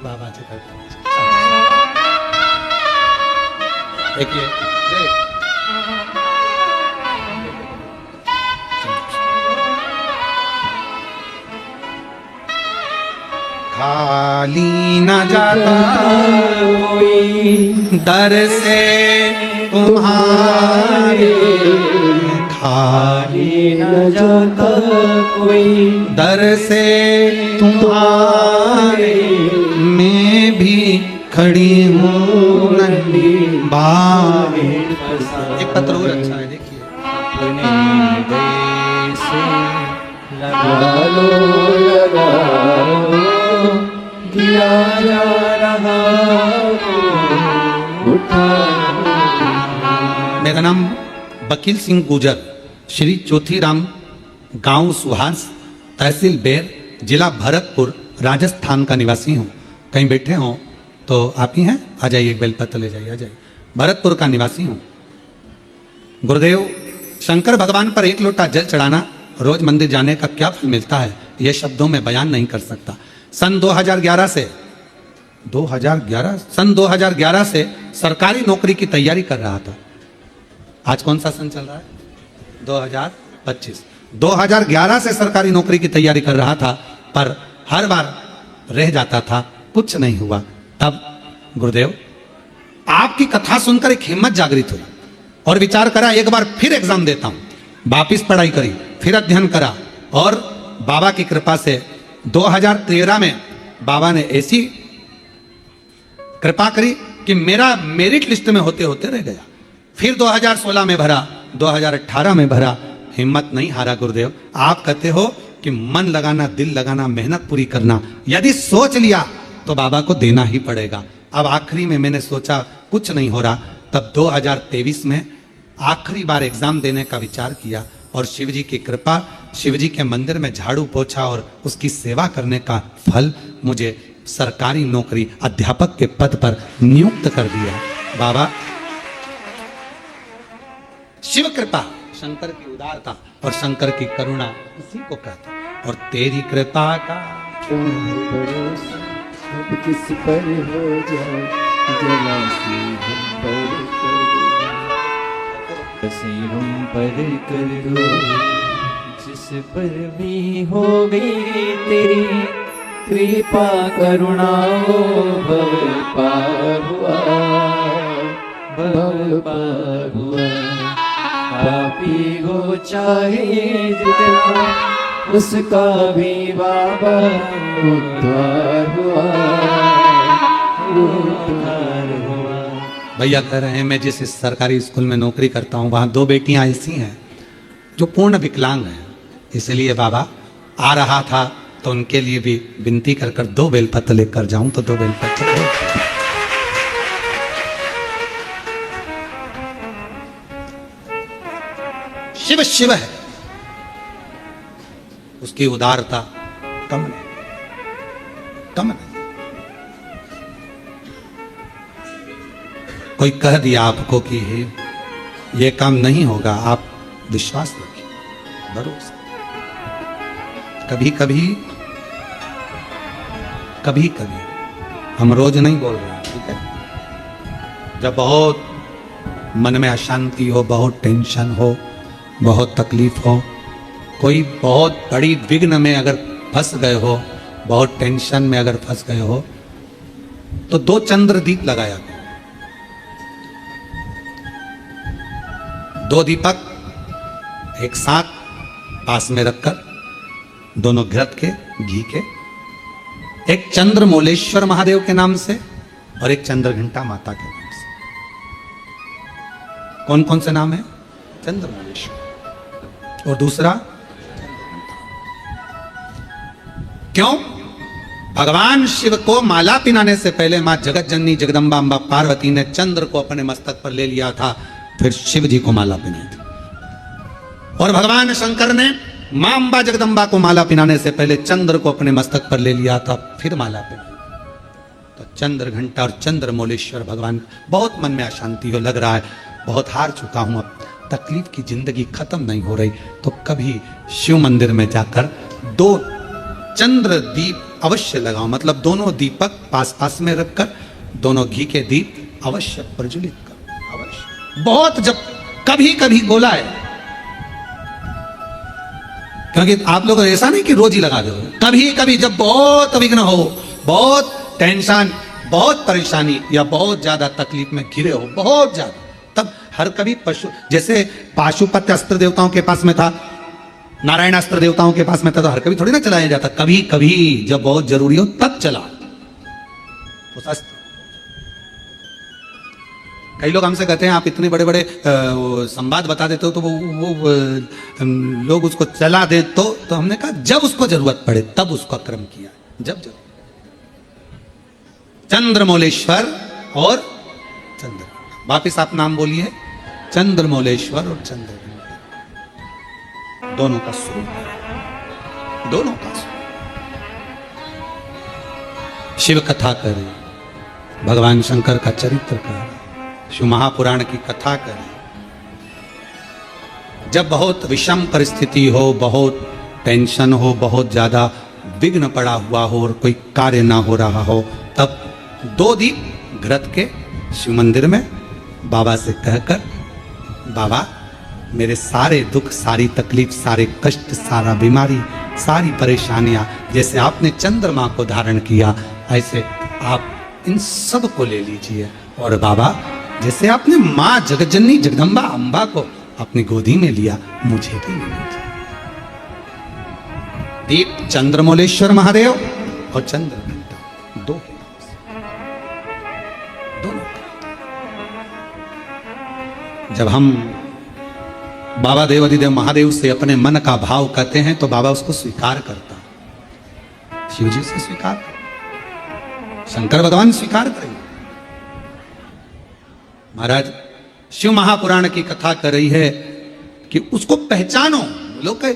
बाबा जी करते हैं। देखिए खा खाली न जाता कोई दर से तुम्हारे, खाली न जाता कोई दर से तुम्हारे, मैं भी खड़ी हूँ नंदी बावे। एक पत्र और अच्छा है, देखिए। अपने हृदय से लगा लो दिया जा रहा उठा। मेरा नाम वकील सिंह गुजर, श्री चौथीराम, गांव सुहास, तहसील बेर, जिला भरतपुर, राजस्थान का निवासी हूँ। कहीं बैठे हो तो आप ही हैं, आ जाइए, एक बेलपत्र ले जाइए, आ जाइए। भरतपुर का निवासी हूँ। गुरुदेव, शंकर भगवान पर एक लोटा जल चढ़ाना, रोज मंदिर जाने का क्या फल मिलता है, यह शब्दों में बयान नहीं कर सकता। सन 2011 से सरकारी नौकरी की तैयारी कर रहा था। आज कौन सा सन चल रहा है? 2025। 2011 से सरकारी नौकरी की तैयारी कर रहा था, पर हर बार रह जाता था, कुछ नहीं हुआ। तब गुरुदेव, आपकी कथा सुनकर एक हिम्मत जागृत हुई और विचार करा एक बार फिर एग्जाम देता हूं। वापिस पढ़ाई करी, फिर अध्ययन करा और बाबा की कृपा से 2013 में बाबा ने ऐसी कृपा करी कि मेरा मेरिट लिस्ट में होते होते रह गया। फिर 2016 में भरा, 2018 में भरा, हिम्मत नहीं हारा। गुरुदेव, आप कहते हो कि मन लगाना, दिल लगाना, मेहनत पूरी करना, यदि सोच लिया तो बाबा को देना ही पड़ेगा। अब आखिरी में मैंने सोचा कुछ नहीं हो रहा, तब 2023 में आखिरी बार एग्जाम देने का विचार किया और शिव जी की कृपा, शिव जी के मंदिर में झाड़ू पोछा और उसकी सेवा करने का फल मुझे सरकारी नौकरी, अध्यापक के पद पर नियुक्त कर दिया। बाबा, शिव कृपा, शंकर की उदारता और शंकर की करुणा इसी को कहते। और तेरी कृपा का भरोसा अब किस पर हो जाए, जरा सी हम पर कर दो, सी हम पर कर दो। जिस पर भी हो गई तेरी कृपा करुणा, वो भव पार हुआ, भव पार हुआ। पापी हो चाहे जितना, उसका भी बाबा उद्धार हुआ, उद्धार हुआ। भैया कह रहे हैं, मैं जिस इस सरकारी स्कूल में नौकरी करता हूँ वहाँ 2 बेटियाँ ऐसी हैं जो पूर्ण विकलांग हैं। इसलिए बाबा आ रहा था तो उनके लिए भी विनती कर कर 2 बेलपत्र लेकर जाऊं, तो 2 बेलपत्र। शिव शिव है, उसकी उदारता कम नहीं, कम नहीं। कोई कह दिया आपको कि ये काम नहीं होगा, आप विश्वास रखिए, भरोसा। कभी कभी हम रोज नहीं बोल रहे हैं, ठीक है? जब बहुत मन में अशांति हो, बहुत टेंशन हो, बहुत तकलीफ हो, कोई बहुत बड़ी विघ्न में अगर फंस गए हो, बहुत टेंशन में अगर फंस गए हो, तो 2 चंद्रदीप लगाया गया। 2 दीपक एक साथ पास में रखकर, दोनों घृत के, घी के, एक चंद्रमौलेश्वर महादेव के नाम से और एक चंद्रघंटा माता के नाम से। कौन कौन से नाम है? चंद्रमौलेश्वर और दूसरा क्यों? भगवान शिव को माला पिनाने से पहले मां जगत जननी जगदम्बा अम्बा पार्वती ने चंद्र को अपने मस्तक पर ले लिया था, फिर शिव जी को माला पिनाई थी। और भगवान शंकर ने मां अम्बा जगदम्बा को माला पिनाने से पहले चंद्र को अपने मस्तक पर ले लिया था, फिर माला पिनाई। तो चंद्र घंटा और चंद्रमौलेश्वर भगवान। बहुत मन में अशांति हो, लग रहा है बहुत हार चुका हूं, अब तकलीफ की जिंदगी खत्म नहीं हो रही, तो कभी शिव मंदिर में जाकर 2 चंद्र दीप अवश्य लगाओ। मतलब दोनों दीपक पास पास में रखकर दोनों घी के दीप अवश्य प्रज्वलित करो, अवश्य। बहुत जब कभी कभी बोला है, क्योंकि आप लोग ऐसा नहीं कि रोज ही लगा दो, कभी कभी जब बहुत विघ्न हो, बहुत टेंशन, बहुत परेशानी या बहुत ज्यादा तकलीफ में घिरे हो, बहुत ज्यादा, तब हर कभी पशु, जैसे पाशुपत अस्त्र देवताओं के पास में था, नारायण अस्त्र देवताओं के पास में था, तो हर कभी थोड़ी ना चलाया जाता, कभी कभी जब बहुत जरूरी हो तब चला उस अस्त्र। कई लोग हमसे कहते हैं आप इतने बड़े बड़े संवाद बता देते हो तो वो लोग उसको चला दे, तो हमने कहा जब उसको जरूरत पड़े तब उसका क्रम किया, जब जरूरत। चंद्रमौलेश्वर और चंद्र, वापिस आप नाम बोलिए, चंद्रमौलेश्वर और चंद्र, दोनों का स्वरूप, दोनों का स्वरूप। शिव कथा करें, भगवान शंकर का चरित्र करें, शिव महापुराण की कथा करें। जब बहुत विषम परिस्थिति हो, बहुत टेंशन हो, बहुत ज्यादा विघ्न पड़ा हुआ हो और कोई कार्य ना हो रहा हो, तब 2 दीप घृत के शिव मंदिर में बाबा से कहकर, बाबा मेरे सारे दुख, सारी तकलीफ, सारे कष्ट, सारा बीमारी, सारी परेशानियां, जैसे आपने चंद्रमा को धारण किया ऐसे आप इन सब को ले लीजिए, और बाबा जैसे आपने मां जगज्जननी जगदम्बा अम्बा को अपनी गोदी में लिया, मुझे भी ले लीजिए। दीप चंद्रमौलेश्वर महादेव और चंद्रघंटा, दोनों। जब हम बाबा देवाधिदेव महादेव से अपने मन का भाव कहते हैं तो बाबा उसको स्वीकार करता है, शिव जी से स्वीकार, शंकर भगवान स्वीकार करेंगे। महाराज शिव महापुराण की कथा कर रही है कि उसको पहचानो। लोग कहे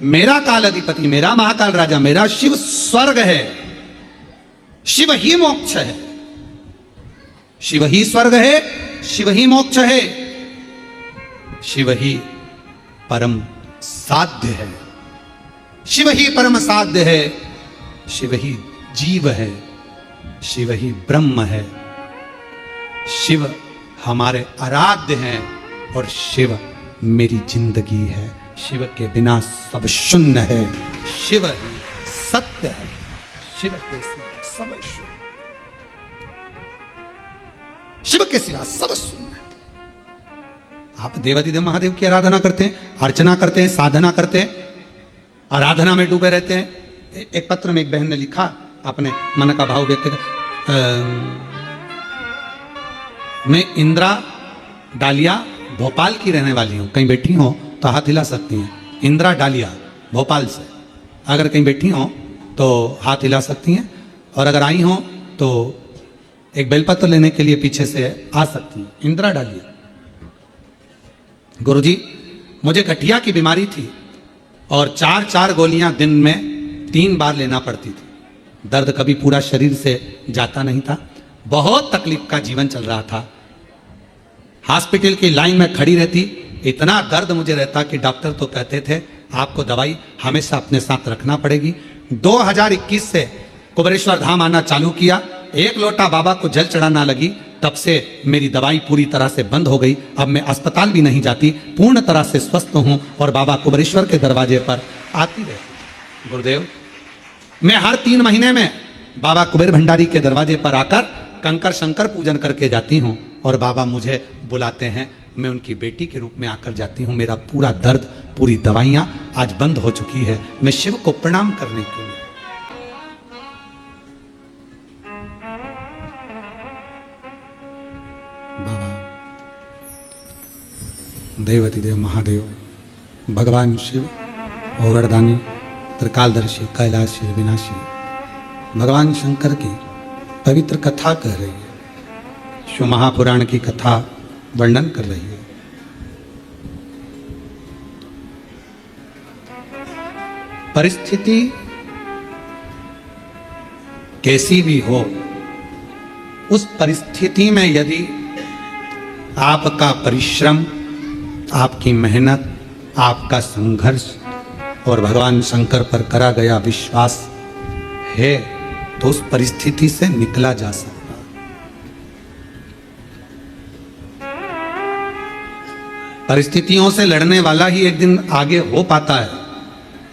मेरा काल अधिपति, मेरा महाकाल राजा, मेरा शिव स्वर्ग है, शिव ही मोक्ष है, शिव ही स्वर्ग है, शिव ही मोक्ष है, शिव ही परम साध्य है, शिव ही परम साध्य है, शिव ही जीव है, शिव ही ब्रह्म है, शिव हमारे आराध्य हैं और शिव मेरी जिंदगी है, शिव के बिना सब शून्य है, शिव ही सत्य है, शिव के सिवा सब शून्य, शिव के सिवा सब शून्य है। आप देवाधिदेव महादेव की आराधना करते हैं, अर्चना करते हैं, साधना करते हैं, आराधना में डूबे रहते हैं। एक पत्र में एक बहन ने लिखा, अपने मन का भाव व्यक्त कर, मैं इंदिरा डालिया भोपाल की रहने वाली हूँ, कहीं बैठी हो तो हाथ हिला सकती हैं। इंदिरा डालिया भोपाल से, अगर कहीं बैठी हो तो हाथ हिला सकती हैं, और अगर आई हो तो एक बेलपत्र लेने के लिए पीछे से आ सकती हैं। इंदिरा डालिया, गुरुजी मुझे गठिया की बीमारी थी और 4-4 गोलियां दिन में 3 बार लेना पड़ती थी, दर्द कभी पूरा शरीर से जाता नहीं था, बहुत तकलीफ का जीवन चल रहा था, हॉस्पिटल की लाइन में खड़ी रहती, इतना दर्द मुझे रहता कि डॉक्टर तो कहते थे आपको दवाई हमेशा अपने साथ रखना पड़ेगी। 2021 से कुबेरेश्वर धाम आना चालू किया, 1 लोटा बाबा को जल चढ़ाना लगी, तब से मेरी दवाई पूरी तरह से बंद हो गई। अब मैं अस्पताल भी नहीं जाती, पूर्ण तरह से स्वस्थ हूं और बाबा कुबेरेश्वर के दरवाजे पर आती रहती। गुरुदेव मैं हर 3 महीने में बाबा कुबेर भंडारी के दरवाजे पर आकर कंकर शंकर पूजन करके जाती हूँ, और बाबा मुझे बुलाते हैं, मैं उनकी बेटी के रूप में आकर जाती हूँ। मेरा पूरा दर्द, पूरी दवाइयाँ आज बंद हो चुकी है, मैं शिव को प्रणाम करने के लिए। बाबा देवाधिदेव महादेव, भगवान शिव, ओगरदानी, त्रिकालदर्शी, कैलाशी, विनाशी, भगवान शंकर की पवित्र कथा कह रही है, शिव महापुराण की कथा वर्णन कर रही है। परिस्थिति कैसी भी हो, उस परिस्थिति में यदि आपका परिश्रम, आपकी मेहनत, आपका संघर्ष और भगवान शंकर पर करा गया विश्वास है, तो उस परिस्थिति से निकला जा सकता। परिस्थितियों से लड़ने वाला ही एक दिन आगे हो पाता है,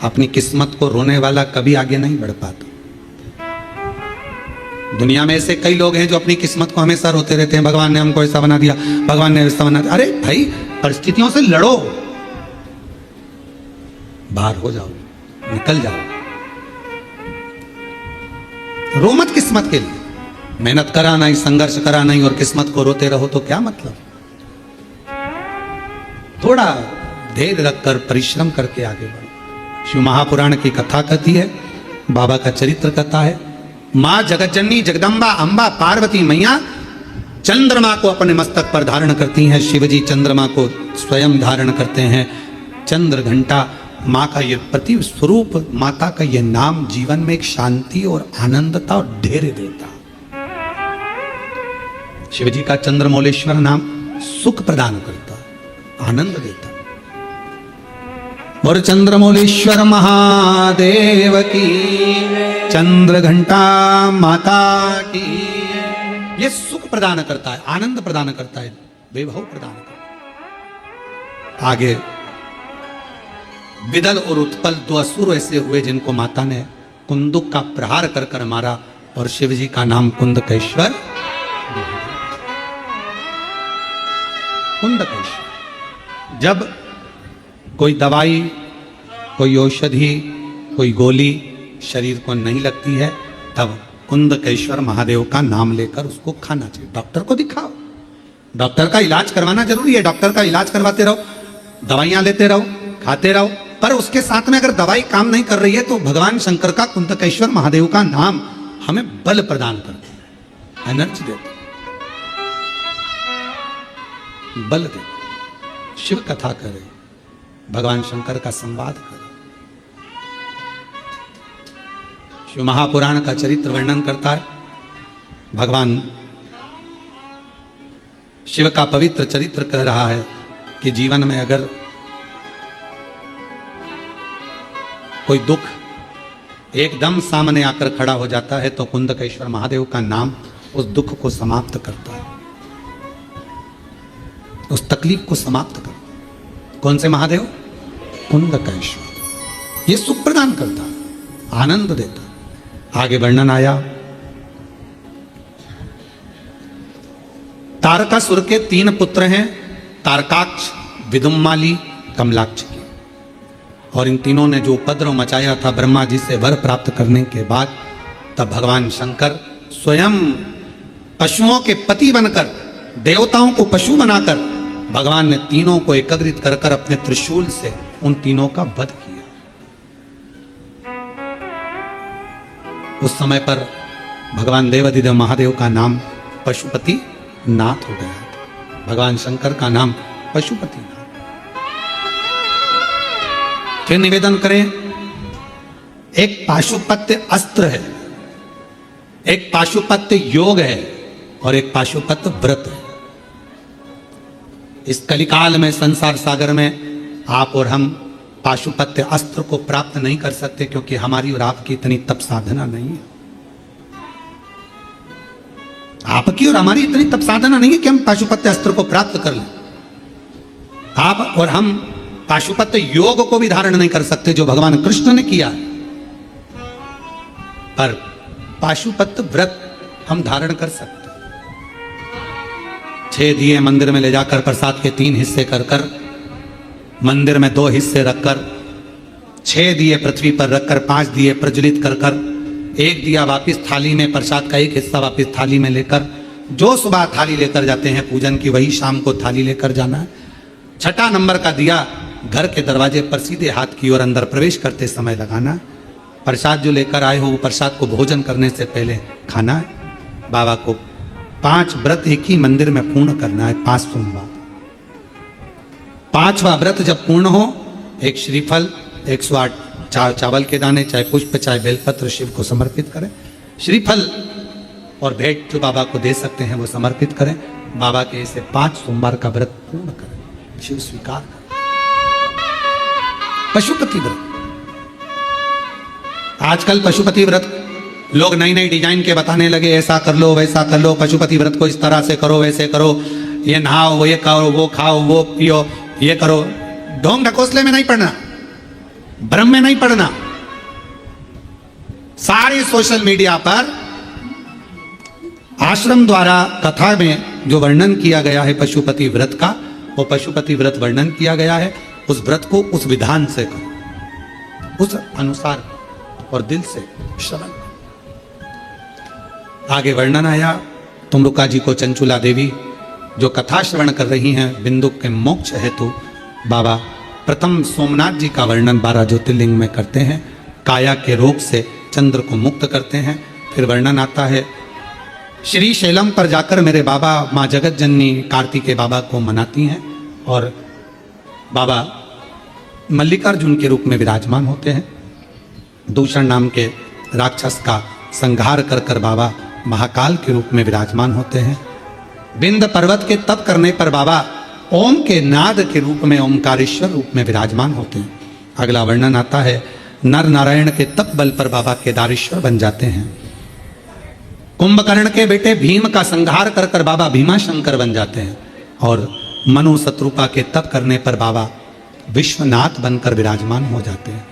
अपनी किस्मत को रोने वाला कभी आगे नहीं बढ़ पाता। दुनिया में ऐसे कई लोग हैं जो अपनी किस्मत को हमेशा रोते रहते हैं, भगवान ने हमको ऐसा बना दिया, भगवान ने ऐसा बना दिया। अरे भाई, परिस्थितियों से लड़ो, बाहर हो जाओ, निकल जाओ, रो मत किस्मत के लिए। मेहनत करा नहीं, संघर्ष करा नहीं और किस्मत को रोते रहो तो क्या मतलब। थोड़ा धैर्य रखकर परिश्रम करके आगे बढ़ो। शिव महापुराण की कथा कहती है, बाबा का चरित्र कथा है। मां जगतजननी जगदम्बा अंबा पार्वती मैया चंद्रमा को अपने मस्तक पर धारण करती हैं, शिवजी चंद्रमा को स्वयं धारण करते हैं। चंद्र घंटा मां का ये प्रति स्वरूप, माता का ये नाम जीवन में एक शांति और आनंदता और धैर्य देता। शिवजी का चंद्रमौलेश्वर नाम सुख प्रदान करता, आनंद देता। और चंद्रमौलेश्वर महादेव की, चंद्र घंटा माता की। ये सुख प्रदान करता है, आनंद प्रदान करता है, वैभव प्रदान करता है। आगे विदल और उत्पल दो असुर ऐसे हुए जिनको माता ने कुंदुक का प्रहार कर कर मारा और शिवजी का नाम कुंदकेश्वर। कुंदकेश्वर। जब कोई दवाई, कोई औषधि, कोई गोली शरीर को नहीं लगती है, तब कुंदकेश्वर महादेव का नाम लेकर उसको खाना चाहिए। डॉक्टर को दिखाओ, डॉक्टर का इलाज करवाना जरूरी है, डॉक्टर का इलाज करवाते रहो, दवाइयां लेते रहो, खाते रहो, पर उसके साथ में अगर दवाई काम नहीं कर रही है तो भगवान शंकर का कुंदकेश्वर महादेव का नाम हमें बल प्रदान करता है, एनर्जी देता है, बल देता है। शिव कथा करे, भगवान शंकर का संवाद करे। शिव महापुराण का चरित्र वर्णन करता है। भगवान शिव का पवित्र चरित्र कह रहा है कि जीवन में अगर कोई दुख एकदम सामने आकर खड़ा हो जाता है तो कुंदकेश्वर महादेव का नाम उस दुख को समाप्त करता है, उस तकलीफ को समाप्त करता है। कौन से महादेव? कुंदकेश्वर। ये सुख प्रदान करता है, आनंद देता है। आगे वर्णन आया, तारकासुर के 3 पुत्र हैं, तारकाक्ष, विदुम्माली, कमलाक्ष की। और इन तीनों ने जो उपद्रव मचाया था ब्रह्मा जी से वर प्राप्त करने के बाद, तब भगवान शंकर स्वयं पशुओं के पति बनकर, देवताओं को पशु बनाकर भगवान ने तीनों को एकत्रित कर कर अपने त्रिशूल से उन तीनों का वध किया। उस समय पर भगवान देवाधिदेव महादेव का नाम पशुपति नाथ हो गया था, भगवान शंकर का नाम पशुपति नाथ। फिर निवेदन करें, एक पाशुपत्य अस्त्र है, एक पाशुपत्य योग है और एक पाशुपत्य व्रत है। इस कलिकाल में, संसार सागर में आप और हम पाशुपत्य अस्त्र को प्राप्त नहीं कर सकते, क्योंकि हमारी और आपकी इतनी तप साधना नहीं है। आपकी और हमारी इतनी तप साधना नहीं है कि हम पाशुपत्य अस्त्र को प्राप्त कर लें। आप और हम पाशुपत्य योग को भी धारण नहीं कर सकते जो भगवान कृष्ण ने किया, पर पाशुपत्य व्रत हम धारण कर सकते। 6 दिए मंदिर में ले जाकर प्रसाद के 3 हिस्से कर कर, मंदिर में 2 हिस्से रखकर, 6 दिए पृथ्वी पर रखकर 5 दिए प्रज्वलित कर कर, 1 दिया वापिस थाली में, प्रसाद का 1 हिस्सा वापिस थाली में लेकर, जो सुबह थाली लेकर जाते हैं पूजन की, वही शाम को थाली लेकर जाना है। 6ठा नंबर का दिया घर के दरवाजे पर सीधे हाथ की ओर अंदर प्रवेश करते समय लगाना। प्रसाद जो लेकर आए हो वो प्रसाद को भोजन करने से पहले खाना है। बाबा को 5 व्रत एक ही मंदिर में पूर्ण करना है, 5 सोमवार। 5वां व्रत जब पूर्ण हो, एक श्रीफल, 108 चावल के दाने, चाहे पुष्प चाहे बेलपत्र शिव को समर्पित करें। श्रीफल और भेंट जो बाबा को दे सकते हैं वो समर्पित करें। बाबा के इसे 5 सोमवार का व्रत पूर्ण करें, शिव स्वीकार करें। पशुपति व्रत, आजकल पशुपति व्रत लोग नई नई डिजाइन के बताने लगे, ऐसा कर लो वैसा कर लो, पशुपति व्रत को इस तरह से करो वैसे करो, ये नहाओ वो ये करो, वो खाओ वो पियो, ये करो। ढोंग ढकोसले में नहीं पढ़ना, भ्रम में नहीं पढ़ना। सारे सोशल मीडिया पर आश्रम द्वारा कथा में जो वर्णन किया गया है पशुपति व्रत का, वो पशुपति व्रत वर्णन किया गया है। उस व्रत को उस विधान से करो, उस अनुसार और दिल से श्रवण। आगे वर्णन आया तुमरुका जी को चंचुला देवी जो कथा श्रवण कर रही हैं बिंदु के मोक्ष हेतु बाबा प्रथम सोमनाथ जी का वर्णन 12 ज्योतिर्लिंग में करते हैं। काया के रोग से चंद्र को मुक्त करते हैं। फिर वर्णन आता है श्री शैलम पर जाकर मेरे बाबा माँ जगत जननी कार्तिकेय बाबा को मनाती हैं और बाबा मल्लिकार्जुन के रूप में विराजमान होते हैं। दूषण नाम के राक्षस का संहार कर कर बाबा महाकाल के रूप में विराजमान होते हैं। बिंद पर्वत के तप करने पर बाबा ओम के नाद के रूप में ओमकारेश्वर रूप में विराजमान होते हैं। अगला वर्णन आता है नर नारायण के तप बल पर बाबा केदारेश्वर बन जाते हैं। कुंभकर्ण के बेटे भीम का संहार कर कर बाबा भीमा शंकर बन जाते हैं और मनु शत्रुपा के तप करने पर बाबा विश्वनाथ बनकर विराजमान हो जाते हैं।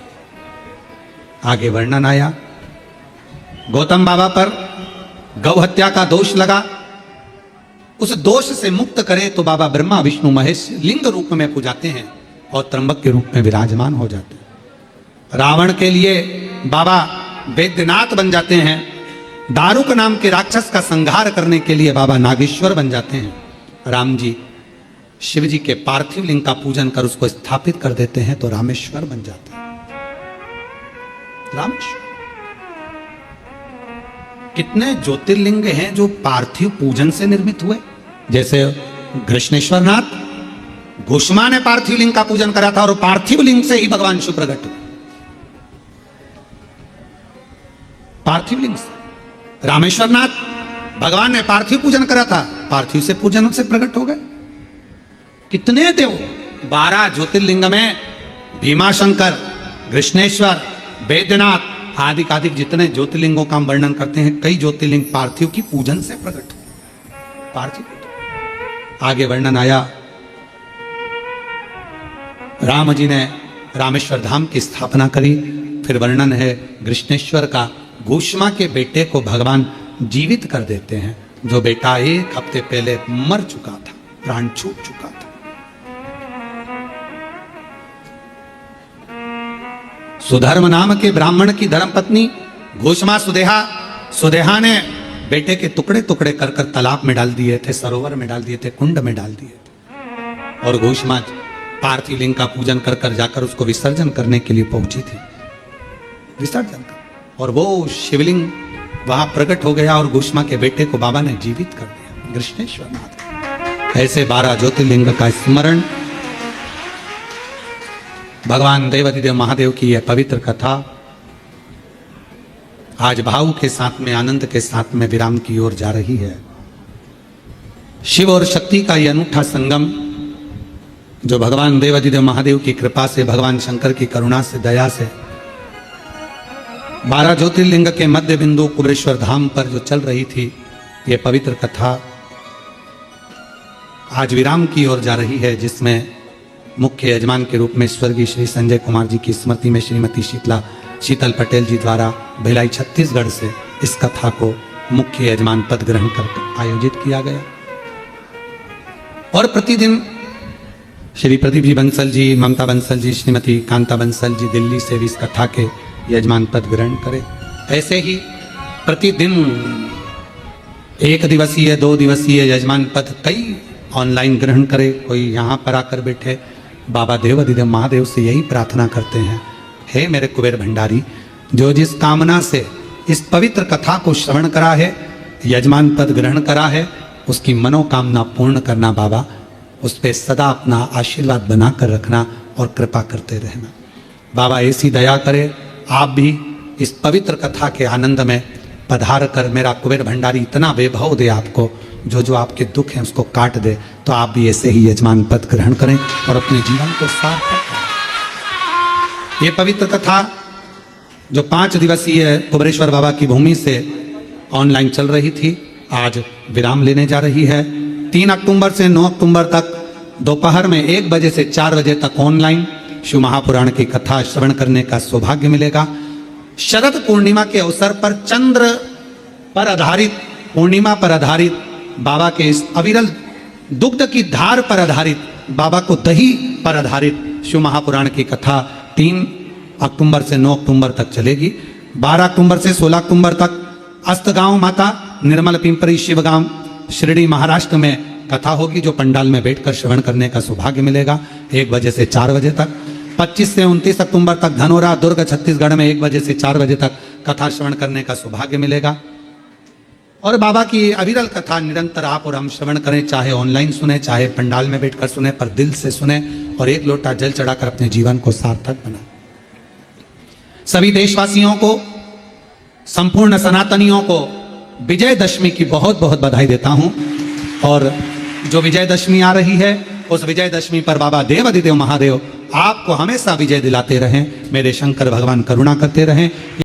आगे वर्णन आया गौतम बाबा पर गौ हत्या का दोष लगा, उस दोष से मुक्त करे तो बाबा ब्रह्मा विष्णु महेश लिंग रूप में पूजाते हैं और त्र्यंबक के रूप में विराजमान हो जाते हैं। रावण के लिए बाबा वैद्यनाथ बन जाते हैं। दारुक नाम के राक्षस का संहार करने के लिए बाबा नागेश्वर बन जाते हैं। राम जी शिव जी के पार्थिव लिंग का पूजन कर उसको स्थापित कर देते हैं तो रामेश्वर बन जाते हैं। रामेश्वर कितने ज्योतिर्लिंग हैं जो पार्थिव पूजन से निर्मित हुए। जैसे कृष्णेश्वर नाथ घोषमा ने पार्थिव लिंग का पूजन करा था और पार्थिव लिंग से ही भगवान शिव प्रकट हुए। पार्थिव लिंग से रामेश्वर नाथ भगवान ने पार्थिव पूजन करा था, पार्थिव से पूजन से प्रकट हो गए। कितने देव 12 ज्योतिर्लिंग में भीमाशंकर, कृष्णेश्वर, वैद्यनाथ आदि आदि जितने ज्योतिर्लिंगों का हम वर्णन करते हैं, कई ज्योतिर्लिंग पार्थिव की पूजन से प्रकट हुए। पार्थिव आगे वर्णन आया राम जी ने रामेश्वर धाम की स्थापना करी। फिर वर्णन है कृष्णेश्वर का, घोषमा के बेटे को भगवान जीवित कर देते हैं, जो बेटा 1 हफ्ते पहले मर चुका था, प्राण छूट चुका था। सुधर्म नाम के ब्राह्मण की धर्मपत्नी घोषमा सुदेहा ने बेटे के टुकड़े टुकड़े कर कर तालाब में डाल दिए थे, सरोवर में डाल दिए थे, कुंड में डाल दिए थे। और घोषमा पार्थिव लिंग का पूजन कर कर जाकर उसको विसर्जन करने के लिए पहुंची थी, विसर्जन कर, और वो शिवलिंग वहां प्रकट हो गया और घोषमा के बेटे को बाबा ने जीवित कर दिया। कृष्णेश्वर नाथ। ऐसे 12 ज्योतिर्लिंग का स्मरण, भगवान देवाधिदेव महादेव की यह पवित्र कथा आज भाव के साथ में, आनंद के साथ में विराम की ओर जा रही है। शिव और शक्ति का यह अनूठा संगम जो भगवान देवाधिदेव महादेव की कृपा से, भगवान शंकर की करुणा से, दया से 12 ज्योतिर्लिंग के मध्य बिंदु कुबेरेश्वर धाम पर जो चल रही थी, यह पवित्र कथा आज विराम की ओर जा रही है, जिसमें मुख्य यजमान के रूप में स्वर्गीय श्री संजय कुमार जी की स्मृति में श्रीमती शीतल पटेल जी द्वारा भिलाई छत्तीसगढ़ से इस कथा को मुख्य यजमान पद ग्रहण कर आयोजित किया गया। और प्रतिदिन श्री प्रदीप जी बंसल जी, ममता बंसल जी, श्रीमती कांता बंसल जी दिल्ली से भी इस कथा के यजमान पद ग्रहण करें। ऐसे ही प्रतिदिन 1 दिवसीय, 2 दिवसीय यजमान पद कई ऑनलाइन ग्रहण करे। कोई यहाँ पर आकर बैठे। बाबा देवाधिदेव महादेव से यही प्रार्थना करते हैं, हे मेरे कुबेर भंडारी, जो जिस कामना से इस पवित्र कथा को श्रवण करा है, यजमान पद ग्रहण करा है, उसकी मनोकामना पूर्ण करना बाबा, उस पर सदा अपना आशीर्वाद बनाकर रखना और कृपा करते रहना। बाबा ऐसी दया करे, आप भी इस पवित्र कथा के आनंद में पधार कर मेरा कुबेर भंडारी इतना वैभव दे आपको, जो आपके दुख हैं उसको काट दे, तो आप भी ऐसे ही यजमान पद ग्रहण करें और अपने जीवन को सार्थक करें। ये पवित्र कथा जो 5 दिवसीय कुबेरेश्वर बाबा की भूमि से ऑनलाइन चल रही थी, आज विराम लेने जा रही है। 3 अक्टूबर से 9 अक्टूबर तक दोपहर में 1 बजे से 4 बजे तक ऑनलाइन शिव महापुराण की कथा श्रवण करने का सौभाग्य मिलेगा। शरद पूर्णिमा के अवसर पर चंद्र पर आधारित पूर्णिमा पर आधारित बाबा के इस अविरल दुग्ध की धार पर आधारित, बाबा को दही पर आधारित शिव महापुराण की कथा 3 अक्टूबर से 9 अक्टूबर तक चलेगी। 12 अक्टूबर से 16 अक्टूबर तक अस्तगांव माता निर्मल पिंपरी शिवगांव शिरडी महाराष्ट्र में कथा होगी, जो पंडाल में बैठकर श्रवण करने का सौभाग्य मिलेगा 1 बजे से 4 बजे तक। 25 से 29 अक्टूबर तक धनोरा दुर्ग छत्तीसगढ़ में 1 बजे से 4 बजे तक कथा श्रवण करने का सौभाग्य मिलेगा। और बाबा की अविरल कथा निरंतर आप और हम श्रवण करें, चाहे ऑनलाइन सुने, चाहे पंडाल में बैठकर सुने, पर दिल से सुने और 1 लोटा जल चढ़ाकर अपने जीवन को सार्थक बनाए। सभी देशवासियों को, संपूर्ण सनातनियों को विजयदशमी की बहुत बहुत बधाई देता हूं। और जो विजयदशमी आ रही है, उस विजयदशमी पर बाबा देवाधिदेव महादेव आपको हमेशा विजय दिलाते रहें। मेरे शंकर भगवान करुणा करते रहें।